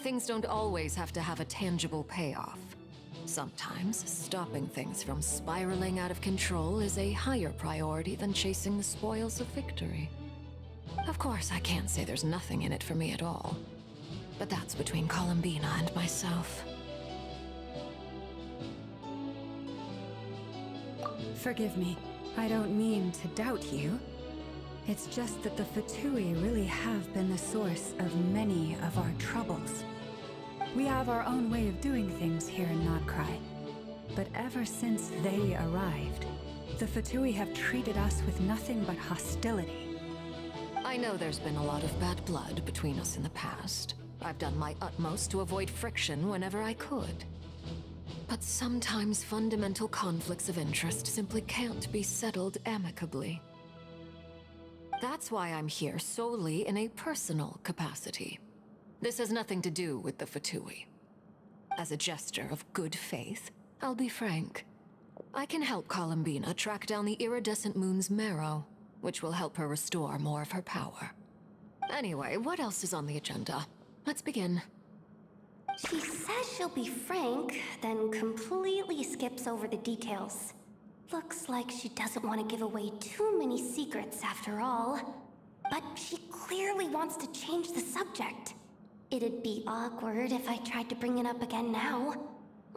Things don't always have to have a tangible payoff. Sometimes, stopping things from spiraling out of control is a higher priority than chasing the spoils of victory. Of course, I can't say there's nothing in it for me at all. But that's between Columbina and myself. Forgive me. I don't mean to doubt you. It's just that the Fatui really have been the source of many of our troubles. We have our own way of doing things here in Nod-Krai. But ever since they arrived, the Fatui have treated us with nothing but hostility. I know there's been a lot of bad blood between us in the past. I've done my utmost to avoid friction whenever I could. But sometimes fundamental conflicts of interest simply can't be settled amicably. That's why I'm here solely in a personal capacity. This has nothing to do with the Fatui. As a gesture of good faith, I'll be frank. I can help Columbina track down the iridescent moon's marrow, which will help her restore more of her power. Anyway, what else is on the agenda? Let's begin. She says she'll be frank, then completely skips over the details. Looks like she doesn't want to give away too many secrets after all. But she clearly wants to change the subject. It'd be awkward if I tried to bring it up again now.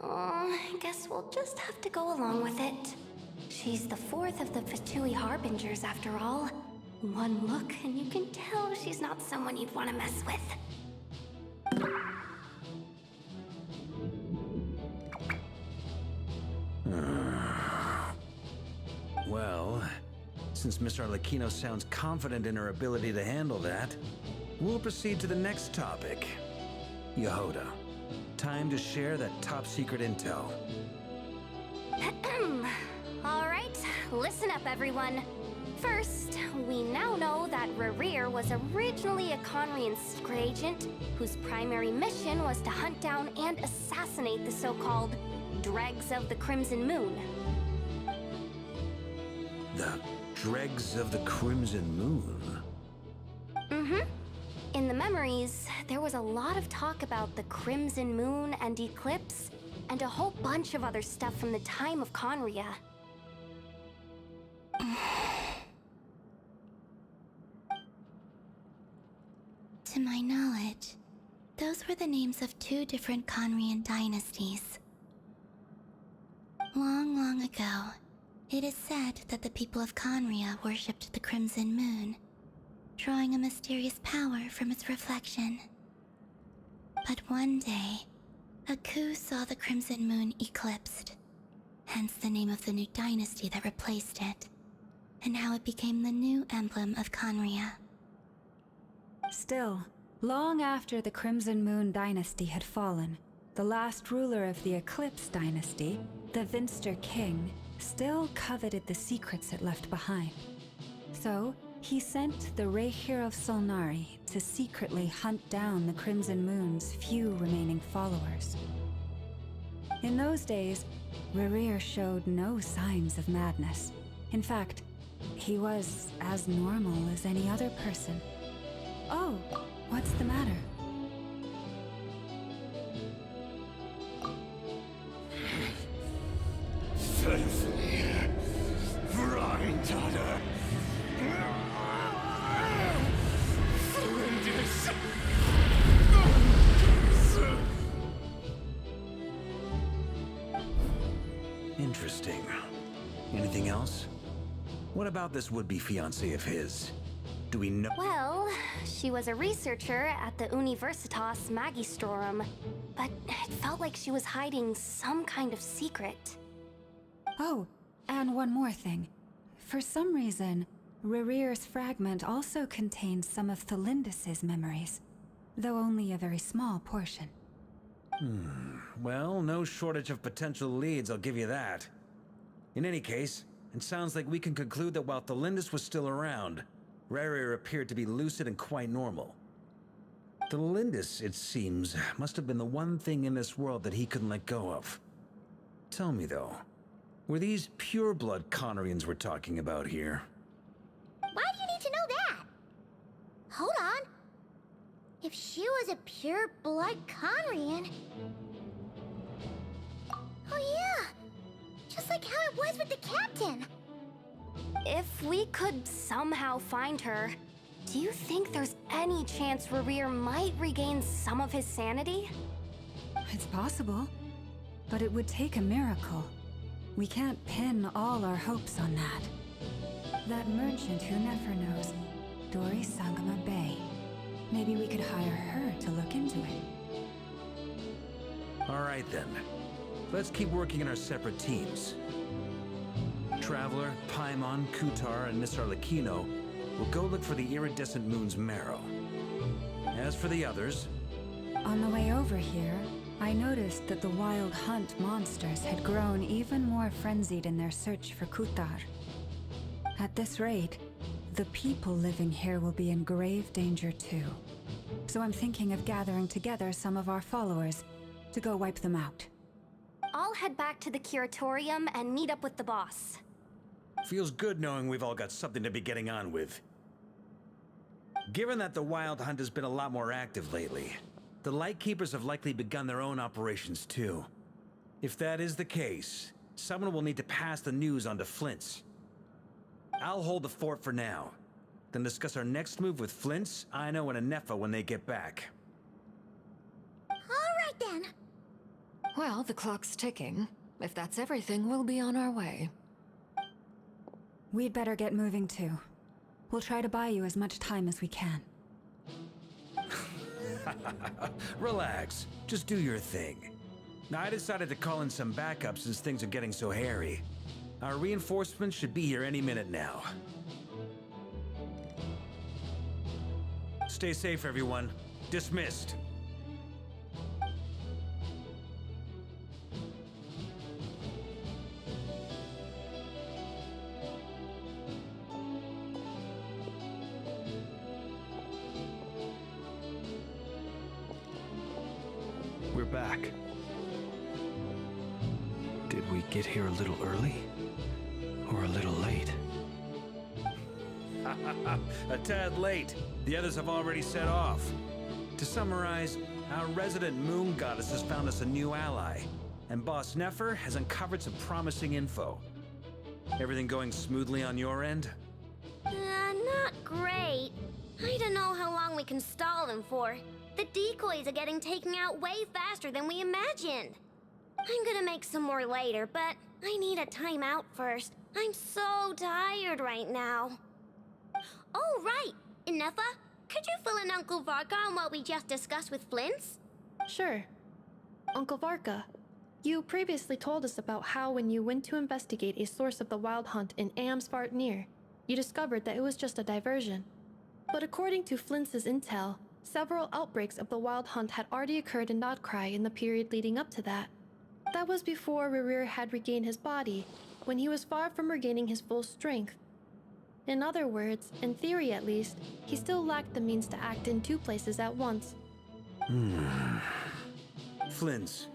I guess we'll just have to go along with it. She's the fourth of the Fatui Harbingers after all. One look and you can tell she's not someone you'd want to mess with. Well, since Miss Arlecchino sounds confident in her ability to handle that, we'll proceed to the next topic. Yehuda, time to share that top-secret intel. All right, listen up, everyone. First, we now know that Rerir was originally a Conrian secret agent whose primary mission was to hunt down and assassinate the so-called Dregs of the Crimson Moon. The Dregs of the Crimson Moon? Mm-hmm. In the memories, there was a lot of talk about the Crimson Moon and Eclipse, and a whole bunch of other stuff from the time of Conria. To my knowledge, those were the names of 2 different Conrian dynasties. Long, long ago, it is said that the people of Conria worshipped the Crimson Moon, drawing a mysterious power from its reflection. But one day, a coup saw the Crimson Moon eclipsed, hence the name of the new dynasty that replaced it, and how it became the new emblem of Conria. Still, long after the Crimson Moon dynasty had fallen, the last ruler of the Eclipse dynasty, the Vinster King, still coveted the secrets it left behind. So, he sent the Rächer of Solnari to secretly hunt down the Crimson Moon's few remaining followers. In those days, Rerir showed no signs of madness. In fact, he was as normal as any other person. Oh, what's the matter? Interesting. Anything else? What about this would-be fiancé of his? Do we know? Well, she was a researcher at the Universitas Magistrorum, but it felt like she was hiding some kind of secret. Oh, and one more thing. For some reason, Rerir's fragment also contains some of Thelindis' memories, though only a very small portion. Well, no shortage of potential leads, I'll give you that. In any case, it sounds like we can conclude that while Thelindis was still around, Rerir appeared to be lucid and quite normal. Thelindis, it seems, must have been the one thing in this world that he couldn't let go of. Tell me though, were these pure-blood Conrians we're talking about here? Why do you need to know that? Hold on. If she was a pure-blood Conrian... Oh yeah! Just like how it was with the captain! If we could somehow find her, do you think there's any chance Rerir might regain some of his sanity? It's possible, but it would take a miracle. We can't pin all our hopes on that. That merchant who never knows, Dori Sangama Bay. Maybe we could hire her to look into it. All right then. Let's keep working in our separate teams. Traveler, Paimon, Kutar, and Miss Arlecchino will go look for the iridescent moon's marrow. As for the others... On the way over here, I noticed that the wild hunt monsters had grown even more frenzied in their search for Kutar. At this rate, the people living here will be in grave danger too. So I'm thinking of gathering together some of our followers to go wipe them out. I'll head back to the Curatorium and meet up with the boss. Feels good knowing we've all got something to be getting on with. Given that the Wild Hunt has been a lot more active lately, the Lightkeepers have likely begun their own operations too. If that is the case, someone will need to pass the news on to Flint's. I'll hold the fort for now, then discuss our next move with Flint's, Ino, and Anefa when they get back. All right then. Well, the clock's ticking. If that's everything, we'll be on our way. We'd better get moving too. We'll try to buy you as much time as we can. Relax. Just do your thing. Now, I decided to call in some backup since things are getting so hairy. Our reinforcements should be here any minute now. Stay safe, everyone. Dismissed. back. Did we get here a little early? Or a little late? A tad late. The others have already set off. To summarize, our resident moon goddess has found us a new ally, and Boss Nefer has uncovered some promising info. Everything going smoothly on your end? Not great. I don't know how long we can stall them for. The decoys are getting taken out way faster than we imagined. I'm gonna make some more later, but I need a timeout first. I'm so tired right now. Oh, right! Nefa, could you fill in Uncle Varka on what we just discussed with Flins? Sure. Uncle Varka, you previously told us about how when you went to investigate a source of the wild hunt in Amsvartnir, you discovered that it was just a diversion. But according to Flints's intel, several outbreaks of the wild hunt had already occurred in Nod-Krai in the period leading up to that. That was before Rerir had regained his body, when he was far from regaining his full strength. In other words, in theory at least, he still lacked the means to act in two places at once. Flins,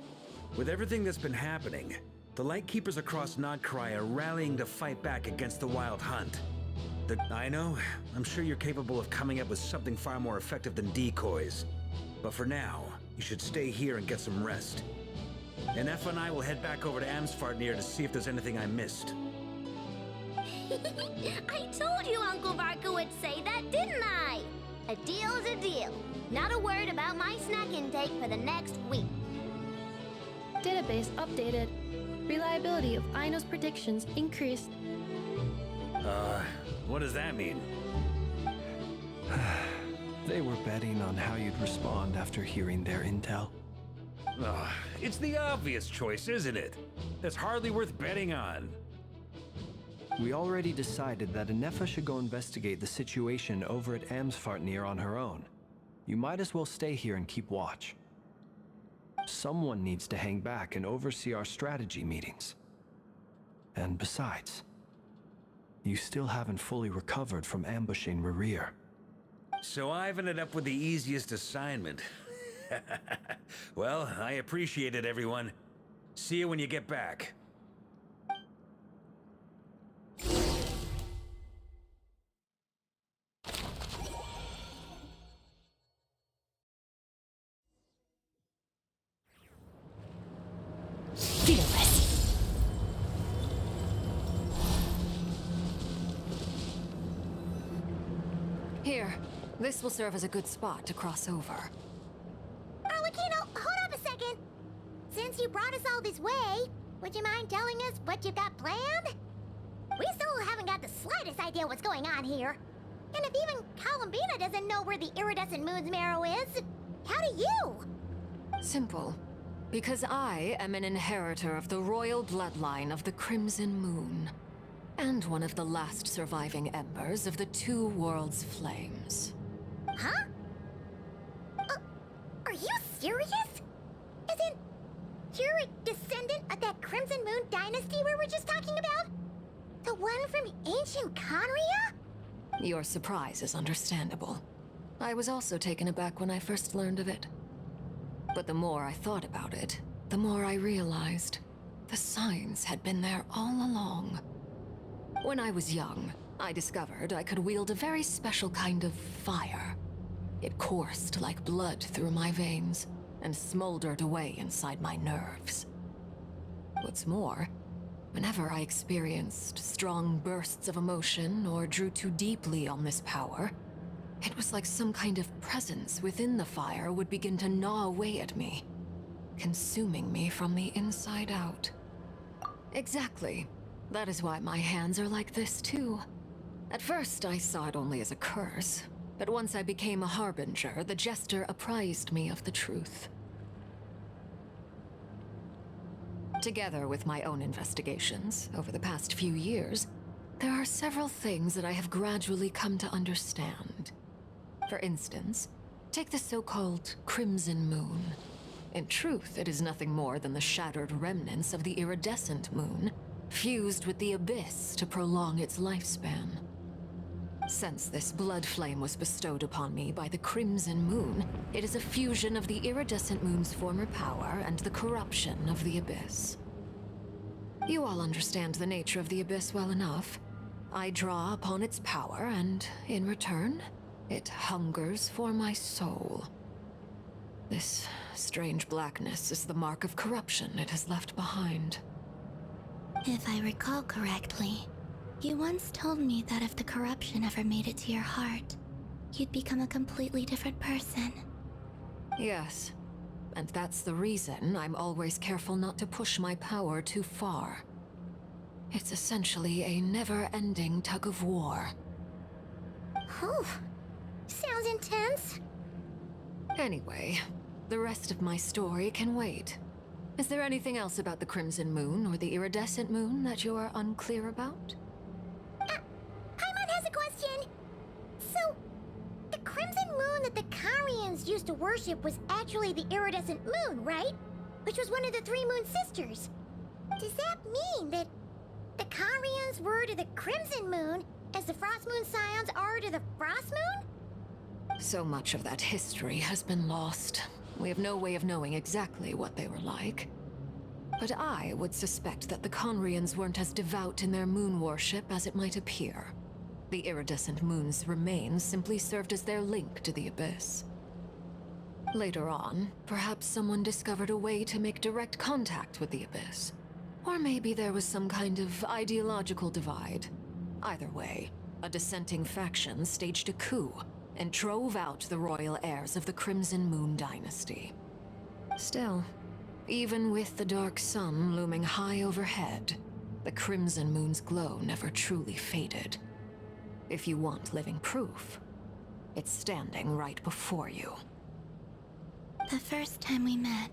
with everything that's been happening, the Lightkeepers across Nod-Krai are rallying to fight back against the Wild Hunt. I know, I'm sure you're capable of coming up with something far more effective than decoys. But for now, you should stay here and get some rest. And Nefa and I will head back over to Amsvartnir to see if there's anything I missed. I told you Uncle Varka would say that, didn't I? A deal is a deal. Not a word about my snack intake for the next week. Database updated. Reliability of Aino's predictions increased. What does that mean? They were betting on how you'd respond after hearing their intel. It's the obvious choice, isn't it? That's hardly worth betting on. We already decided that Nefa should go investigate the situation over at Amsvartnir on her own. You might as well stay here and keep watch. Someone needs to hang back and oversee our strategy meetings. And besides, you still haven't fully recovered from ambushing Rerir. So I've ended up with the easiest assignment. Well, I appreciate it, everyone. See you when you get back. Fearless. Here, this will serve as a good spot to cross over. Arlecchino, hold up a second. Since you brought us all this way, would you mind telling us what you've got planned? We still haven't got the slightest idea what's going on here. And if even Columbina doesn't know where the iridescent moon's marrow is, how do you? Simple. Because I am an inheritor of the royal bloodline of the Crimson Moon, and one of the last surviving embers of the Two Worlds' flames. Huh? Are you serious? Isn't you're a descendant of that Crimson Moon dynasty we were just talking about? The one from ancient Conria? Your surprise is understandable. I was also taken aback when I first learned of it. But the more I thought about it, the more I realized the signs had been there all along. When I was young, I discovered I could wield a very special kind of fire. It coursed like blood through my veins and smoldered away inside my nerves. What's more, whenever I experienced strong bursts of emotion or drew too deeply on this power, it was like some kind of presence within the fire would begin to gnaw away at me, consuming me from the inside out. Exactly. That is why my hands are like this too. At first, I saw it only as a curse, but once I became a harbinger, the jester apprised me of the truth. Together with my own investigations over the past few years, there are several things that I have gradually come to understand. For instance, take the so-called Crimson Moon. In truth, it is nothing more than the shattered remnants of the iridescent moon, fused with the abyss to prolong its lifespan. Since this blood flame was bestowed upon me by the Crimson Moon, it is a fusion of the iridescent moon's former power and the corruption of the Abyss. You all understand the nature of the Abyss well enough. I draw upon its power, and in return, it hungers for my soul. This strange blackness is the mark of corruption it has left behind. If I recall correctly, you once told me that if the corruption ever made it to your heart, you'd become a completely different person. Yes, and that's the reason I'm always careful not to push my power too far. It's essentially a never-ending tug of war. Oh, sounds intense. Anyway, the rest of my story can wait. Is there anything else about the Crimson Moon or the Iridescent Moon that you're unclear about? Paimon has a question. So, the Crimson Moon that the Carians used to worship was actually the Iridescent Moon, right? Which was one of the three Moon Sisters. Does that mean that the Carians were to the Crimson Moon as the Frost Moon Scions are to the Frost Moon? So much of that history has been lost. We have no way of knowing exactly what they were like. But I would suspect that the Conrians weren't as devout in their moon worship as it might appear. The iridescent moon's remains simply served as their link to the Abyss. Later on, perhaps someone discovered a way to make direct contact with the Abyss. Or maybe there was some kind of ideological divide. Either way, a dissenting faction staged a coup and drove out the royal heirs of the Crimson Moon dynasty. Still, even with the dark sun looming high overhead, the Crimson Moon's glow never truly faded. If you want living proof, it's standing right before you. The first time we met,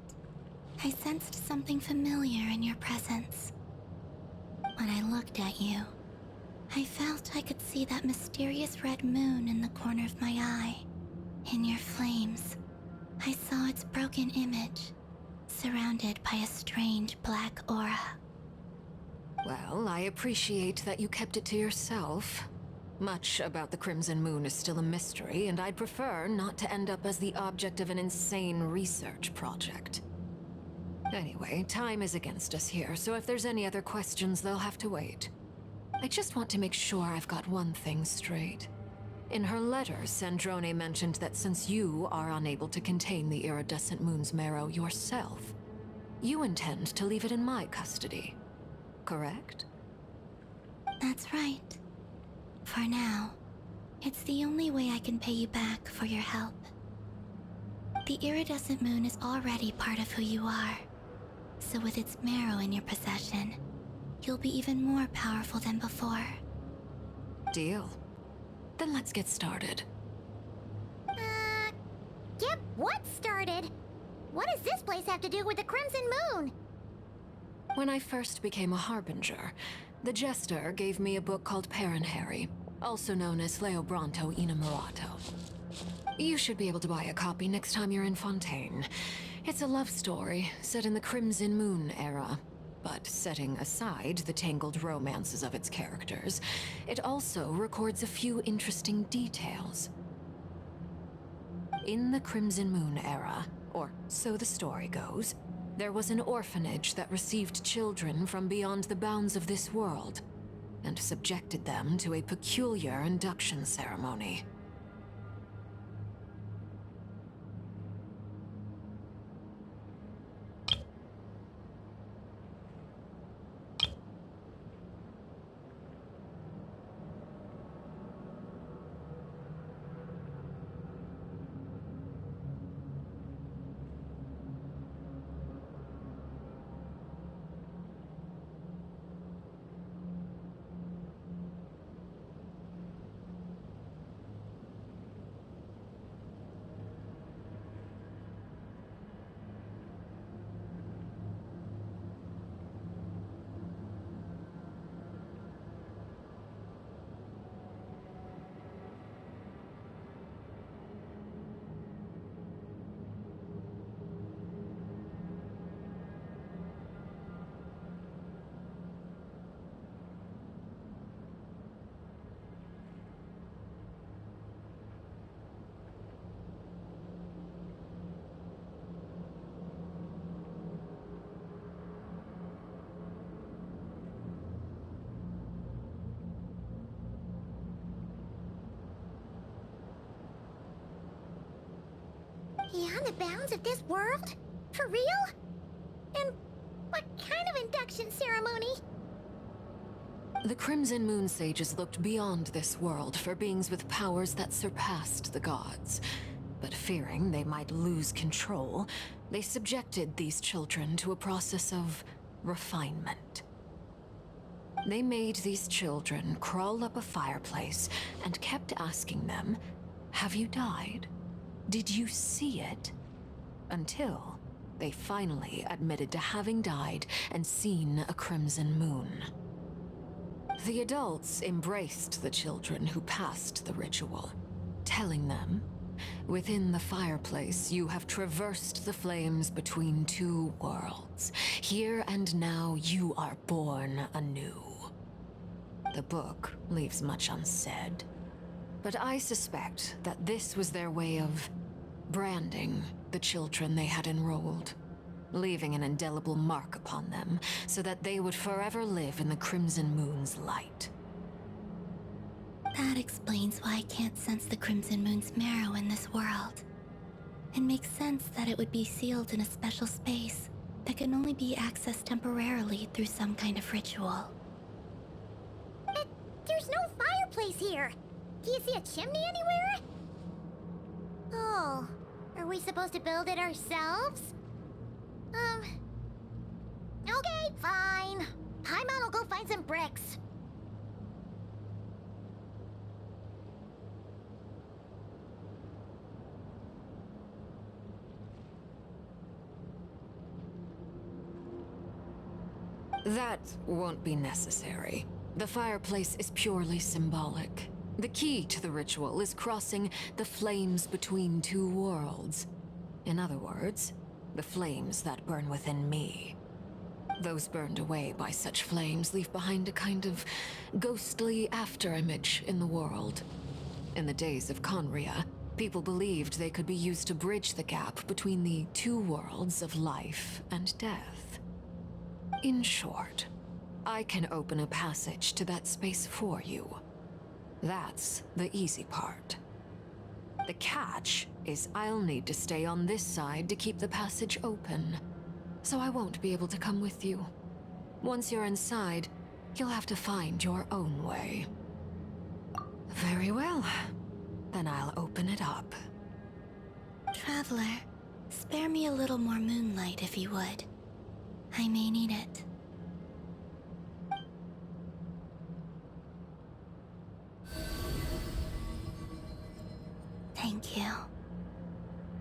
I sensed something familiar in your presence. When I looked at you, I felt I could see that mysterious red moon in the corner of my eye. In your flames, I saw its broken image, surrounded by a strange black aura. Well, I appreciate that you kept it to yourself. Much about the Crimson Moon is still a mystery, and I'd prefer not to end up as the object of an insane research project. Anyway, time is against us here, so if there's any other questions, they'll have to wait. I just want to make sure I've got one thing straight. In her letter, Sandrone mentioned that since you are unable to contain the iridescent moon's marrow yourself, you intend to leave it in my custody. Correct? That's right. For now, it's the only way I can pay you back for your help. The iridescent moon is already part of who you are, so with its marrow in your possession, you'll be even more powerful than before. Deal. Then let's get started. Get what started? What does this place have to do with the Crimson Moon? When I first became a Harbinger, the Jester gave me a book called Harry, also known as Leobranto Inamorato. You should be able to buy a copy next time you're in Fontaine. It's a love story set in the Crimson Moon era. But setting aside the tangled romances of its characters, it also records a few interesting details. In the Crimson Moon era, or so the story goes, there was an orphanage that received children from beyond the bounds of this world, and subjected them to a peculiar induction ceremony. Beyond the bounds of this world? For real? And what kind of induction ceremony? The Crimson Moon Sages looked beyond this world for beings with powers that surpassed the gods. But fearing they might lose control, they subjected these children to a process of refinement. They made these children crawl up a fireplace and kept asking them, "Have you died? Did you see it?" Until they finally admitted to having died and seen a crimson moon. The adults embraced the children who passed the ritual, telling them, "Within the fireplace, you have traversed the flames between two worlds. Here and now, you are born anew." The book leaves much unsaid, but I suspect that this was their way of branding the children they had enrolled, leaving an indelible mark upon them so that they would forever live in the Crimson Moon's light. That explains why I can't sense the Crimson Moon's marrow in this world. It makes sense that it would be sealed in a special space that can only be accessed temporarily through some kind of ritual. There's no fireplace here. Do you see a chimney anywhere? Oh, are we supposed to build it ourselves? Okay, fine. Paimon will go find some bricks. That won't be necessary. The fireplace is purely symbolic. The key to the ritual is crossing the flames between two worlds. In other words, the flames that burn within me. Those burned away by such flames leave behind a kind of ghostly afterimage in the world. In the days of Conria, people believed they could be used to bridge the gap between the two worlds of life and death. In short, I can open a passage to that space for you. That's the easy part. The catch is I'll need to stay on this side to keep the passage open, so I won't be able to come with you. Once you're inside, you'll have to find your own way. Very well. Then I'll open it up. Traveler, spare me a little more moonlight if you would. I may need it. Thank you.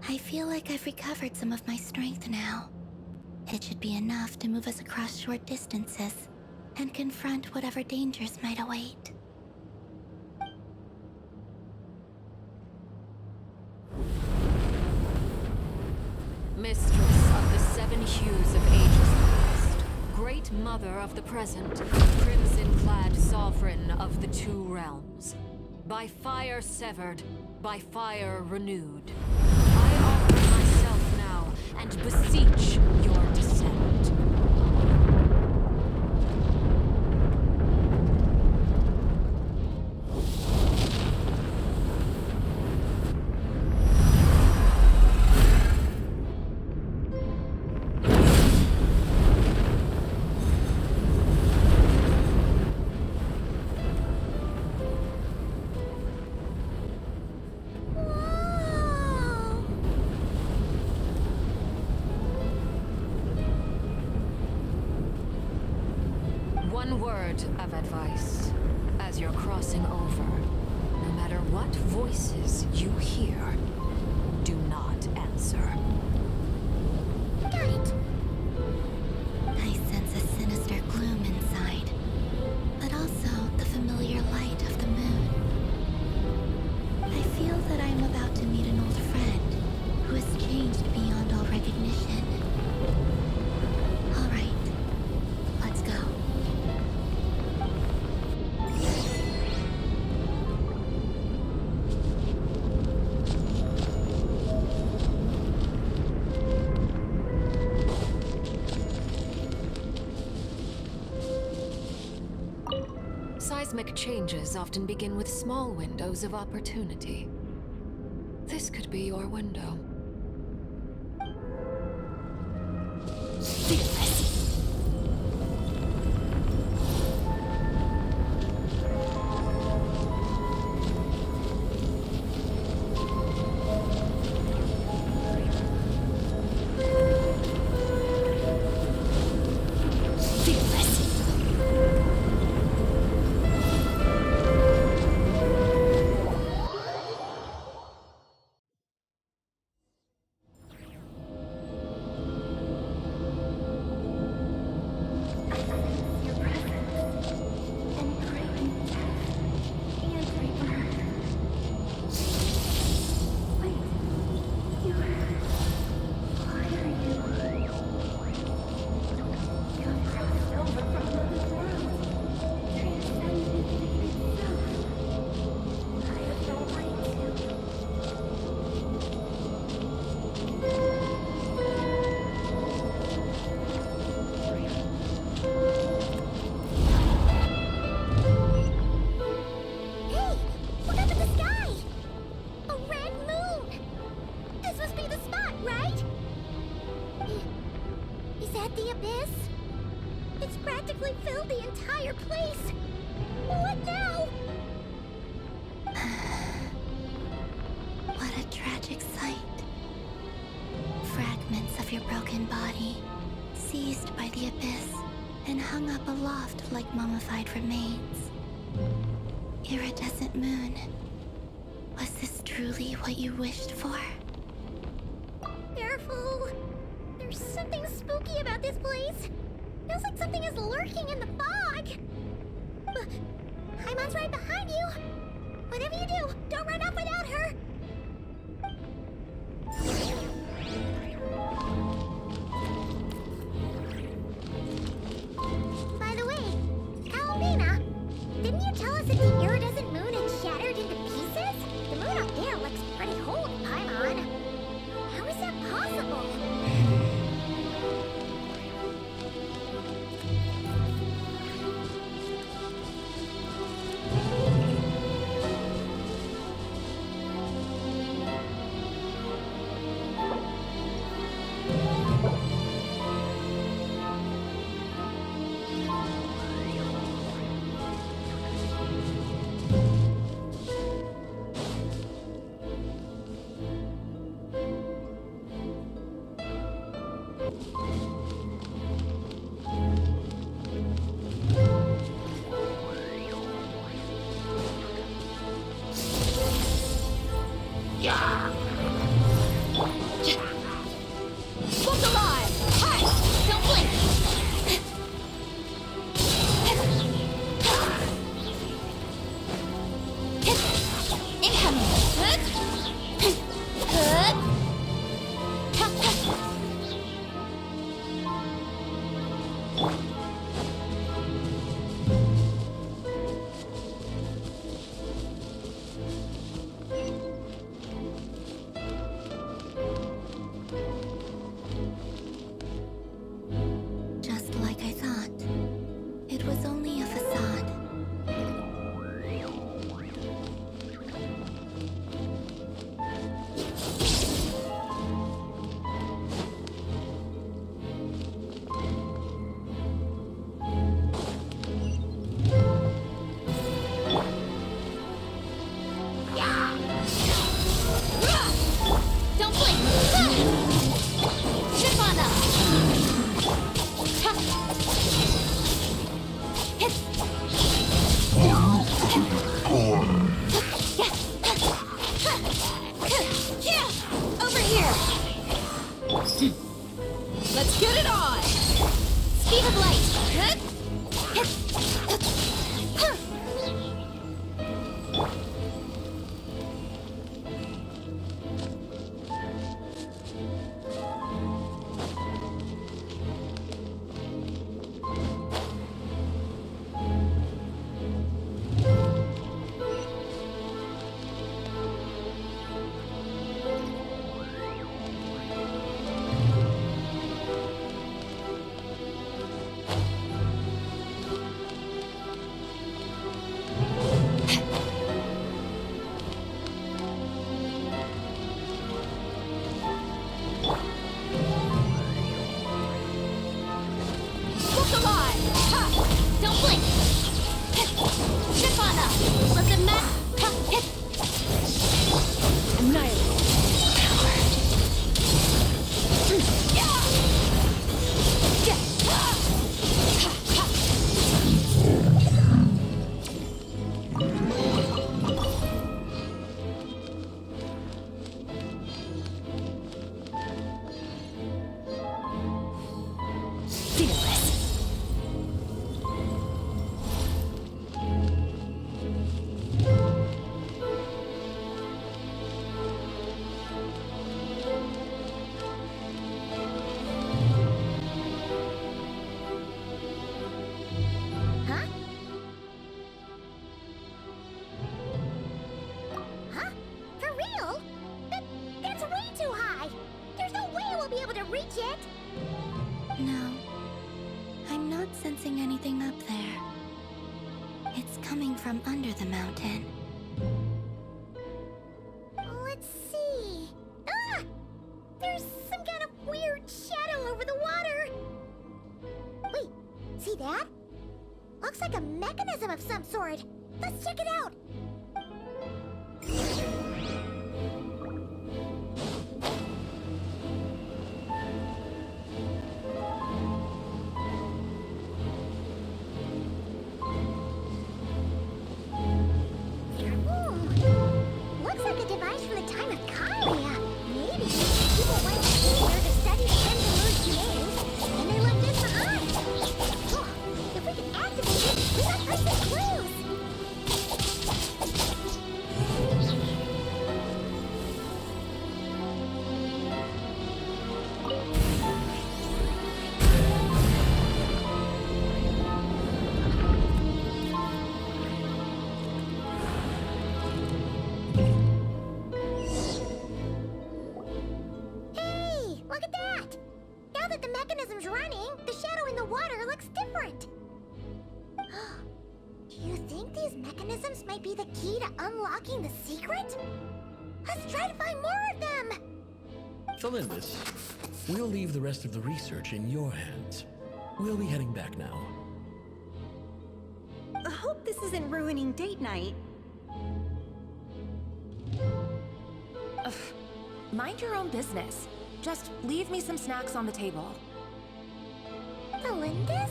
I feel like I've recovered some of my strength now. It should be enough to move us across short distances and confront whatever dangers might await. Mistress of the seven hues of ages past, great mother of the present, crimson-clad sovereign of the two realms, by fire severed, by fire renewed, I offer myself now and beseech your descent. One word of advice. As you're crossing over, no matter what voices you hear, do not answer. Got it. I sense a sinister gloom inside, but also the familiar light of the moon. I feel that I am about to meet an old friend who has changed beyond all recognition. All right, let's go. Seismic changes often begin with small windows of opportunity. This could be your window. Fearless. Mummified remains. Iridescent moon. Was this truly what you wished for? Careful! There's something spooky about this place. Feels like something is lurking in the fog. Paimon's right behind you. Whatever you do, don't run off without her. Columbina, didn't you tell us that the iridescent moon had shattered into pieces? The moon up there looks pretty cold, Paimon. How is that possible? Let's get it on! Speed of light! mana. Let the mat hit. Annihilate. Power. No, I'm not sensing anything up there. It's coming from under the mountain. Let's see. Ah! There's some kind of weird shadow over the water. Wait, see that? Looks like a mechanism of some sort. Let's check it out. Looks like a device from the time of carrière. Maybe people went here to study the Moon's names, and they left this behind. Oh, if we can activate it, we might find some clues. Running, the shadow in the water looks different. Do you think these mechanisms might be the key to unlocking the secret? Let's try to find more of them! Felindis, we'll leave the rest of the research in your hands. We'll be heading back now. I hope this isn't ruining date night. Ugh. Mind your own business. Just leave me some snacks on the table. Felindis?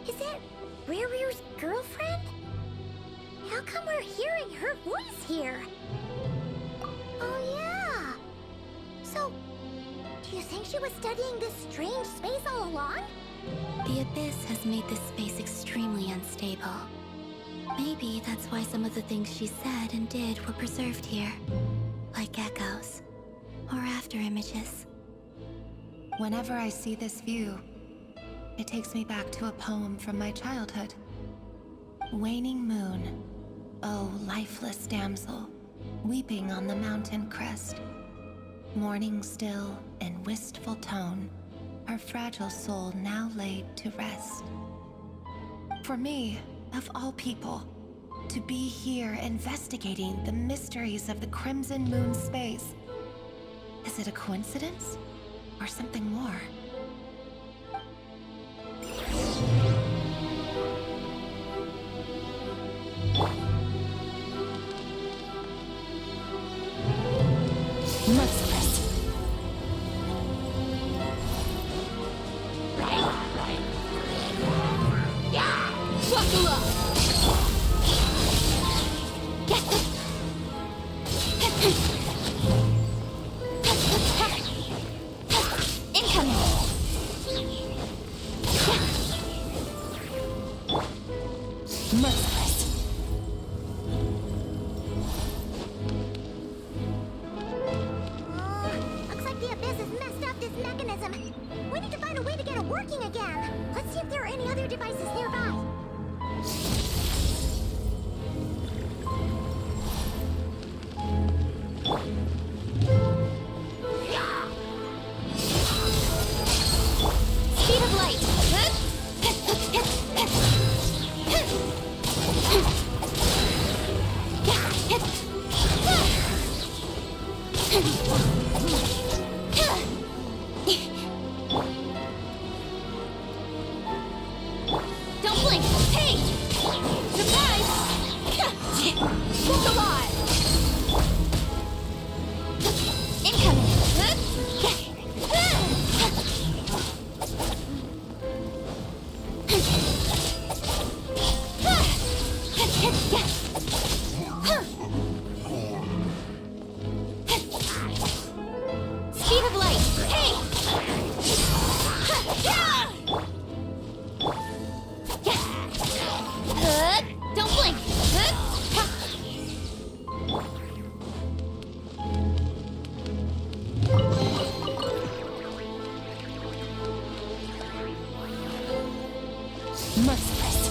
Is that Rerir's girlfriend? How come we're hearing her voice here? Oh yeah! So, do you think she was studying this strange space all along? The Abyss has made this space extremely unstable. Maybe that's why some of the things she said and did were preserved here. Like echoes. Or after images. Whenever I see this view, it takes me back to a poem from my childhood. Waning moon, oh lifeless damsel, weeping on the mountain crest. Mourning still in wistful tone, her fragile soul now laid to rest. For me, of all people, to be here investigating the mysteries of the Crimson Moon space. Is it a coincidence? Or something more? Merciless. Buckle up. Incoming. Merciless. Looks like the Abyss has messed up this mechanism. We need to find a way to get it working again. Let's see if there are any other devices nearby. Speed of light. Don't blink. Hey! Merciless.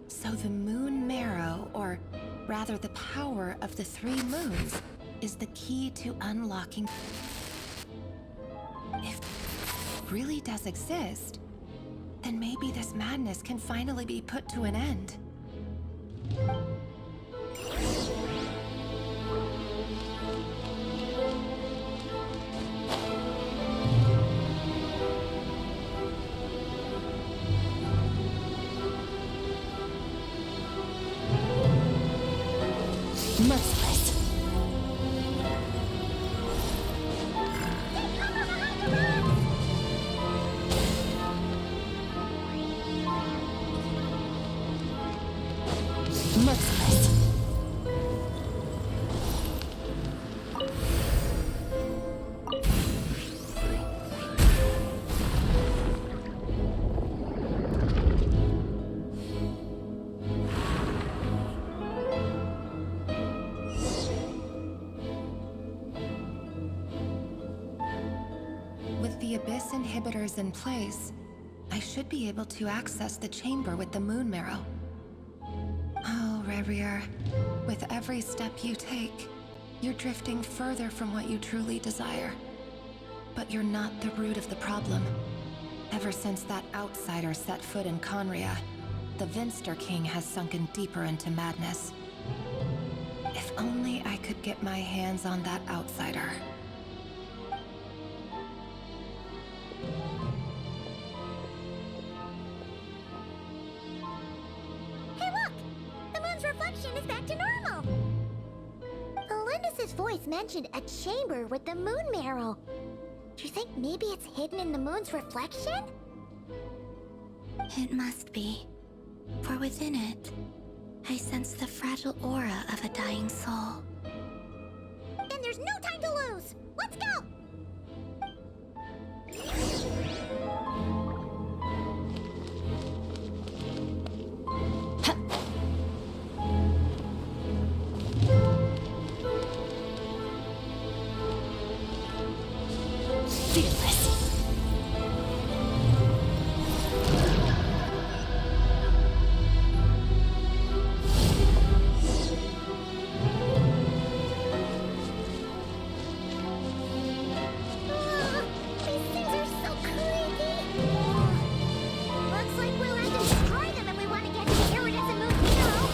So the moon marrow, or rather the power of the 3 moons, is the key to unlocking. If it really does exist, then maybe this madness can finally be put to an end. Merciless. Merciless. With the Abyss inhibitors in place, I should be able to access the chamber with the moon marrow. Oh, Rerir, with every step you take, you're drifting further from what you truly desire. But you're not the root of the problem. Ever since that outsider set foot in Conria, the Vinster King has sunken deeper into madness. If only I could get my hands on that outsider. Hey look! The moon's reflection is back to normal! Belindis' voice mentioned a chamber with the moon marrow. Do you think maybe it's hidden in the moon's reflection? It must be. For within it, I sense the fragile aura of a dying soul. Then there's no time to lose! Let's go! Fearless. These things are so creepy! Looks like we'll have to destroy them if we want to get to the iridescent moon marrow.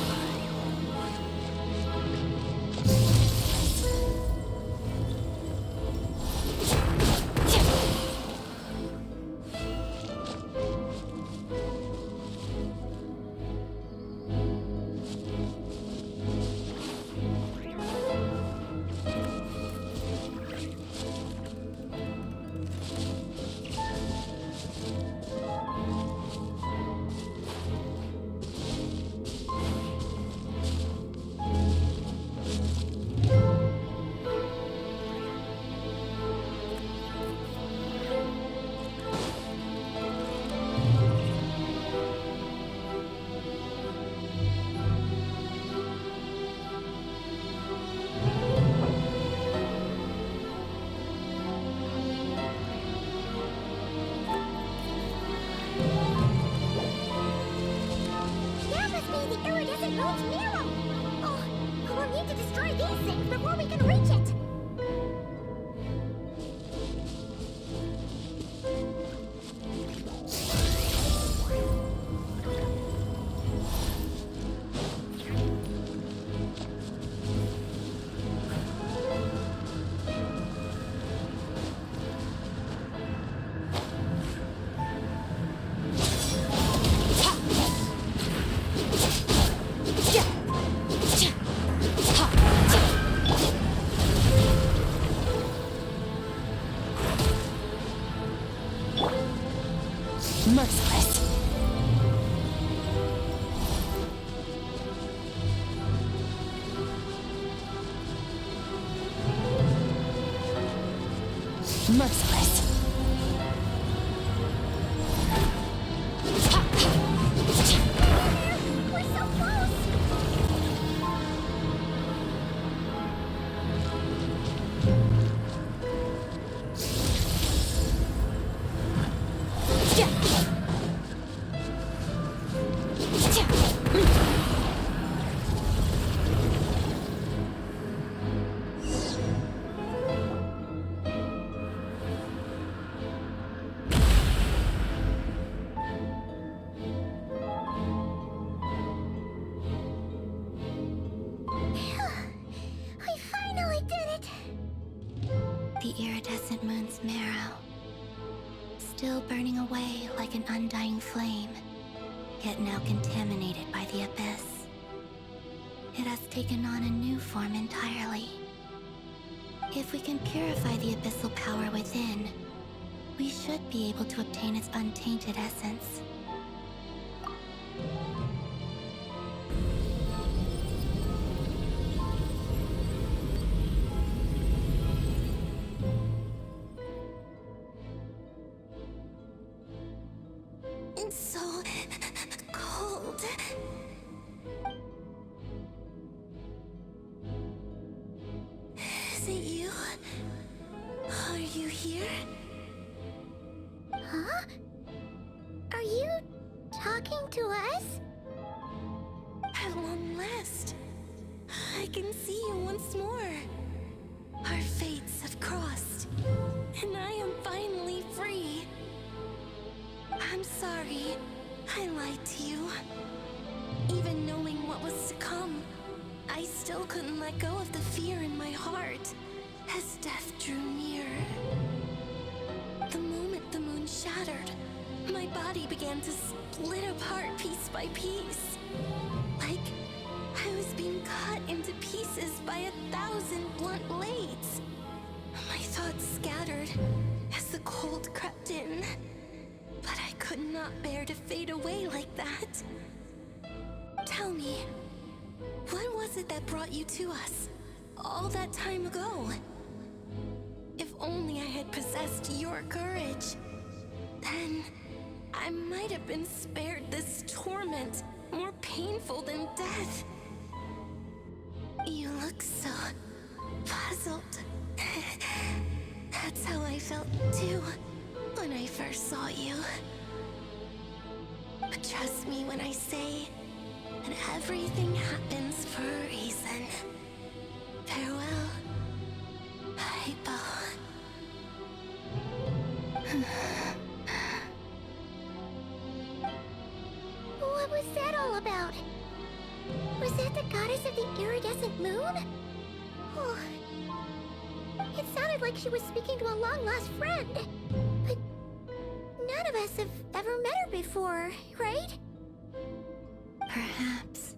That must be the iridescent moon's marrow! Oh, we'll need to destroy these things before we can reach it! Merciless. We're so close! We finally did it! The iridescent moon's marrow, still burning away like an undying flame, yet now contaminated by the abyss. It has taken on a new form entirely. If we can purify the abyssal power within, we should be able to obtain its untainted essence. It's so cold. Is it you? Are you here? Huh? Are you talking to us? At long last, I can see you once more. Our fates have crossed, and I am finally free. I'm sorry, I lied to you. Even knowing what was to come, I still couldn't let go of the fear in my heart as death drew near. The moment the moon shattered, my body began to split apart piece by piece. Like I was being cut into pieces by 1,000 blunt blades. My thoughts scattered as the cold crept in. But I could not bear to fade away like that. Tell me, what was it that brought you to us all that time ago? If only I had possessed your courage, then I might have been spared this torment more painful than death. You look so puzzled. That's how I felt too when I first saw you. But trust me when I say that everything happens for a reason. Farewell, Hypo. What was that all about? Was that the goddess of the iridescent moon? Oh. It sounded like she was speaking to a long-lost friend. But none of us have ever met her before, right? Perhaps.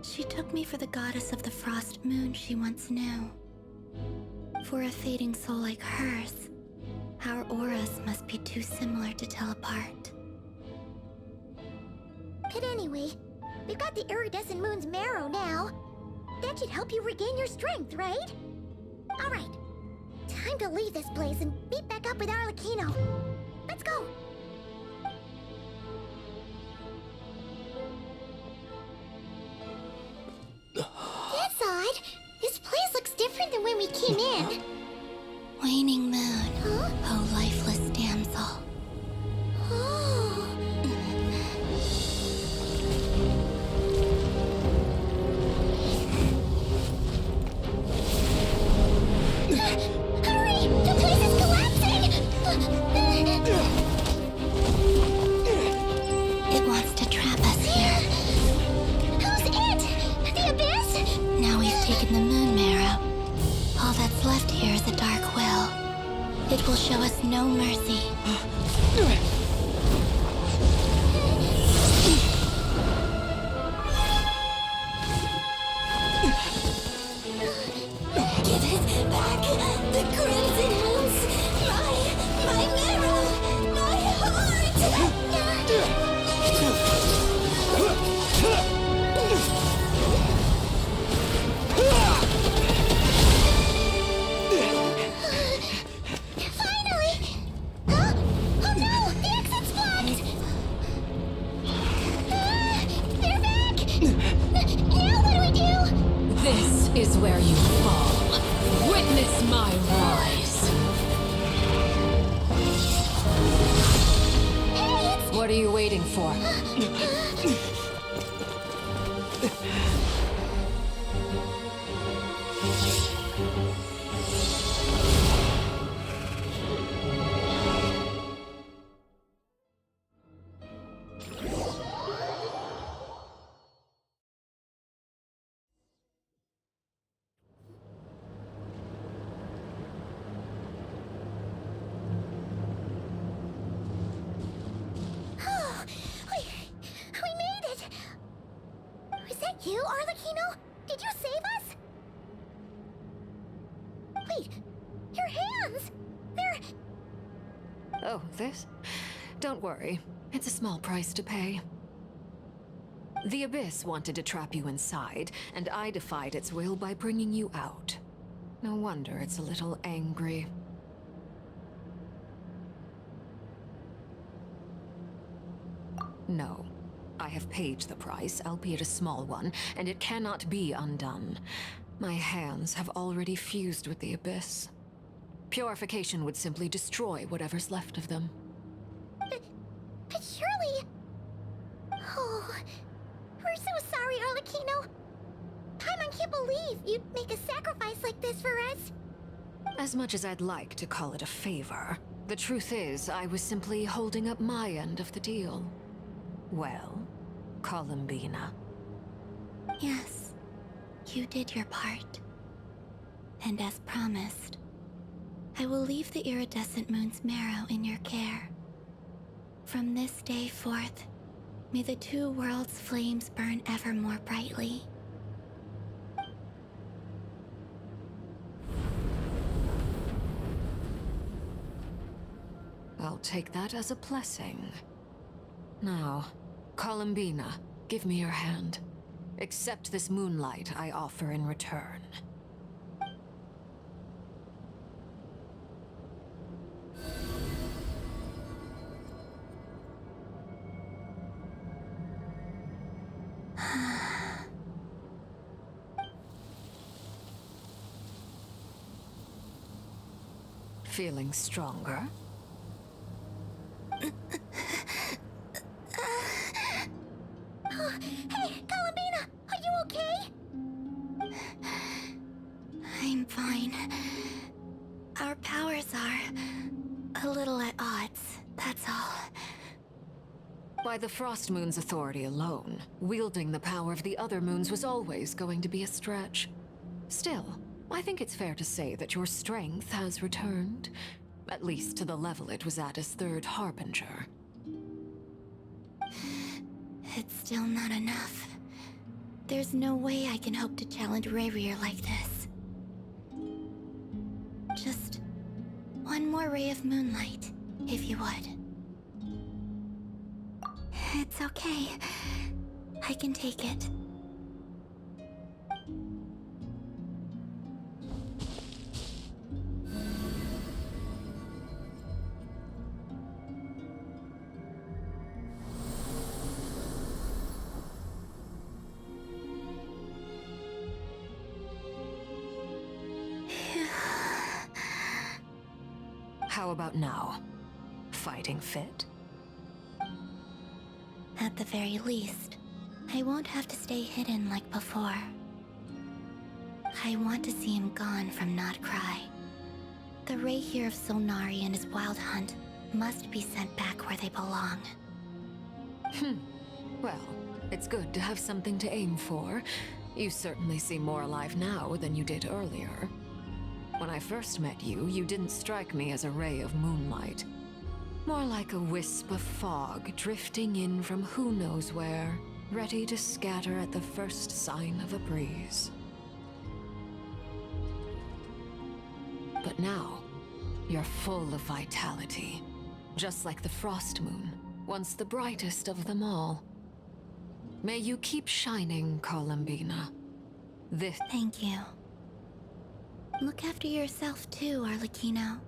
She took me for the goddess of the frost moon she once knew. For a fading soul like hers, our auras must be too similar to tell apart. But anyway, we've got the iridescent moon's marrow now. That should help you regain your strength, right? Alright, time to leave this place and meet back up with Arlecchino. Let's go! That's odd. This place looks different than when we came in. Waning moon, huh? oh lifeless damsel. Oh. Hurry! The place is collapsing! It wants to trap us here. Who's it? The abyss? Now we've taken the moon marrow. All that's left here is a dark will. It will show us no mercy. Give it back! The crimson moons! My marrow! My heart! where you fall. Witness my rise. What are you waiting for? You, Arlecchino? Did you save us? Wait, your hands! They're... Oh, this? Don't worry. It's a small price to pay. The Abyss wanted to trap you inside, and I defied its will by bringing you out. No wonder it's a little angry. No. I have paid the price, albeit a small one, and it cannot be undone. My hands have already fused with the Abyss. Purification would simply destroy whatever's left of them. But surely... Oh... We're so sorry, Arlecchino. Paimon can't believe you'd make a sacrifice like this for us. As much as I'd like to call it a favor, the truth is I was simply holding up my end of the deal. Well, Columbina. Yes, you did your part. And as promised, I will leave the iridescent moon's marrow in your care. From this day forth, may the two worlds' flames burn ever more brightly. I'll take that as a blessing. Now, Columbina, give me your hand. Accept this moonlight I offer in return. Feeling stronger? Hey, Columbina! Are you okay? I'm fine. Our powers are a little at odds, that's all. By the Frost Moon's authority alone, wielding the power of the other moons was always going to be a stretch. Still, I think it's fair to say that your strength has returned, at least to the level it was at as Third Harbinger. It's still not enough. There's no way I can hope to challenge Rerir like this. Just one more ray of moonlight, if you would. It's okay. I can take it. How about now? Fighting fit? At the very least, I won't have to stay hidden like before. I want to see him gone from Nod-Krai. The Rächer of Solnari and his wild hunt must be sent back where they belong. Well, it's good to have something to aim for. You certainly seem more alive now than you did earlier. When I first met you, you didn't strike me as a ray of moonlight. More like a wisp of fog drifting in from who knows where, ready to scatter at the first sign of a breeze. But now, you're full of vitality, just like the Frost Moon, once the brightest of them all. May you keep shining, Columbina. Thank you. Look after yourself too, Arlecchino.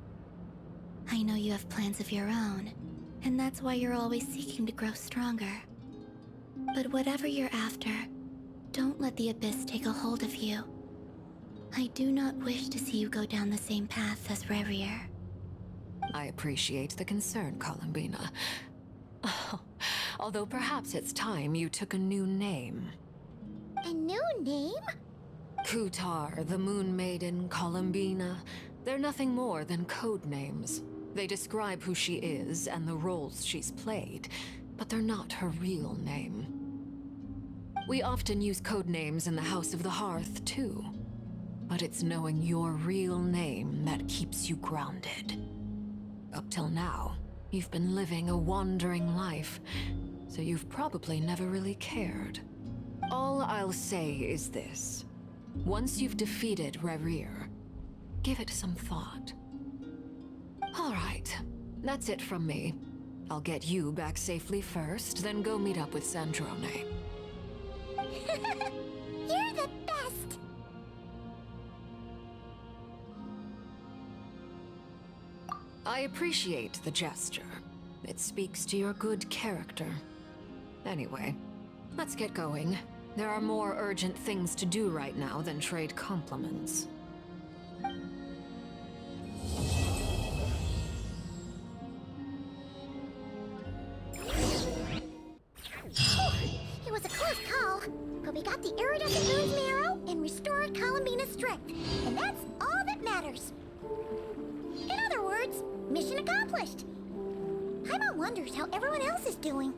I know you have plans of your own, and that's why you're always seeking to grow stronger. But whatever you're after, don't let the Abyss take a hold of you. I do not wish to see you go down the same path as Rerir. I appreciate the concern, Columbina. Although perhaps it's time you took a new name. A new name? Kutar, the Moon Maiden, Columbina. They're nothing more than code names. They describe who she is and the roles she's played, but they're not her real name. We often use code names in the House of the Hearth, too. But it's knowing your real name that keeps you grounded. Up till now, you've been living a wandering life, so you've probably never really cared. All I'll say is this. Once you've defeated Rerir, give it some thought. All right, that's it from me. I'll get you back safely first, then go meet up with Sandrone. You're the best! I appreciate the gesture. It speaks to your good character. Anyway, let's get going. There are more urgent things to do right now than trade compliments. It was a close call, but we got the iridescent moon's marrow and restored Columbina's strength, and that's all that matters. In other words, mission accomplished. Paimon wonders how everyone else is doing.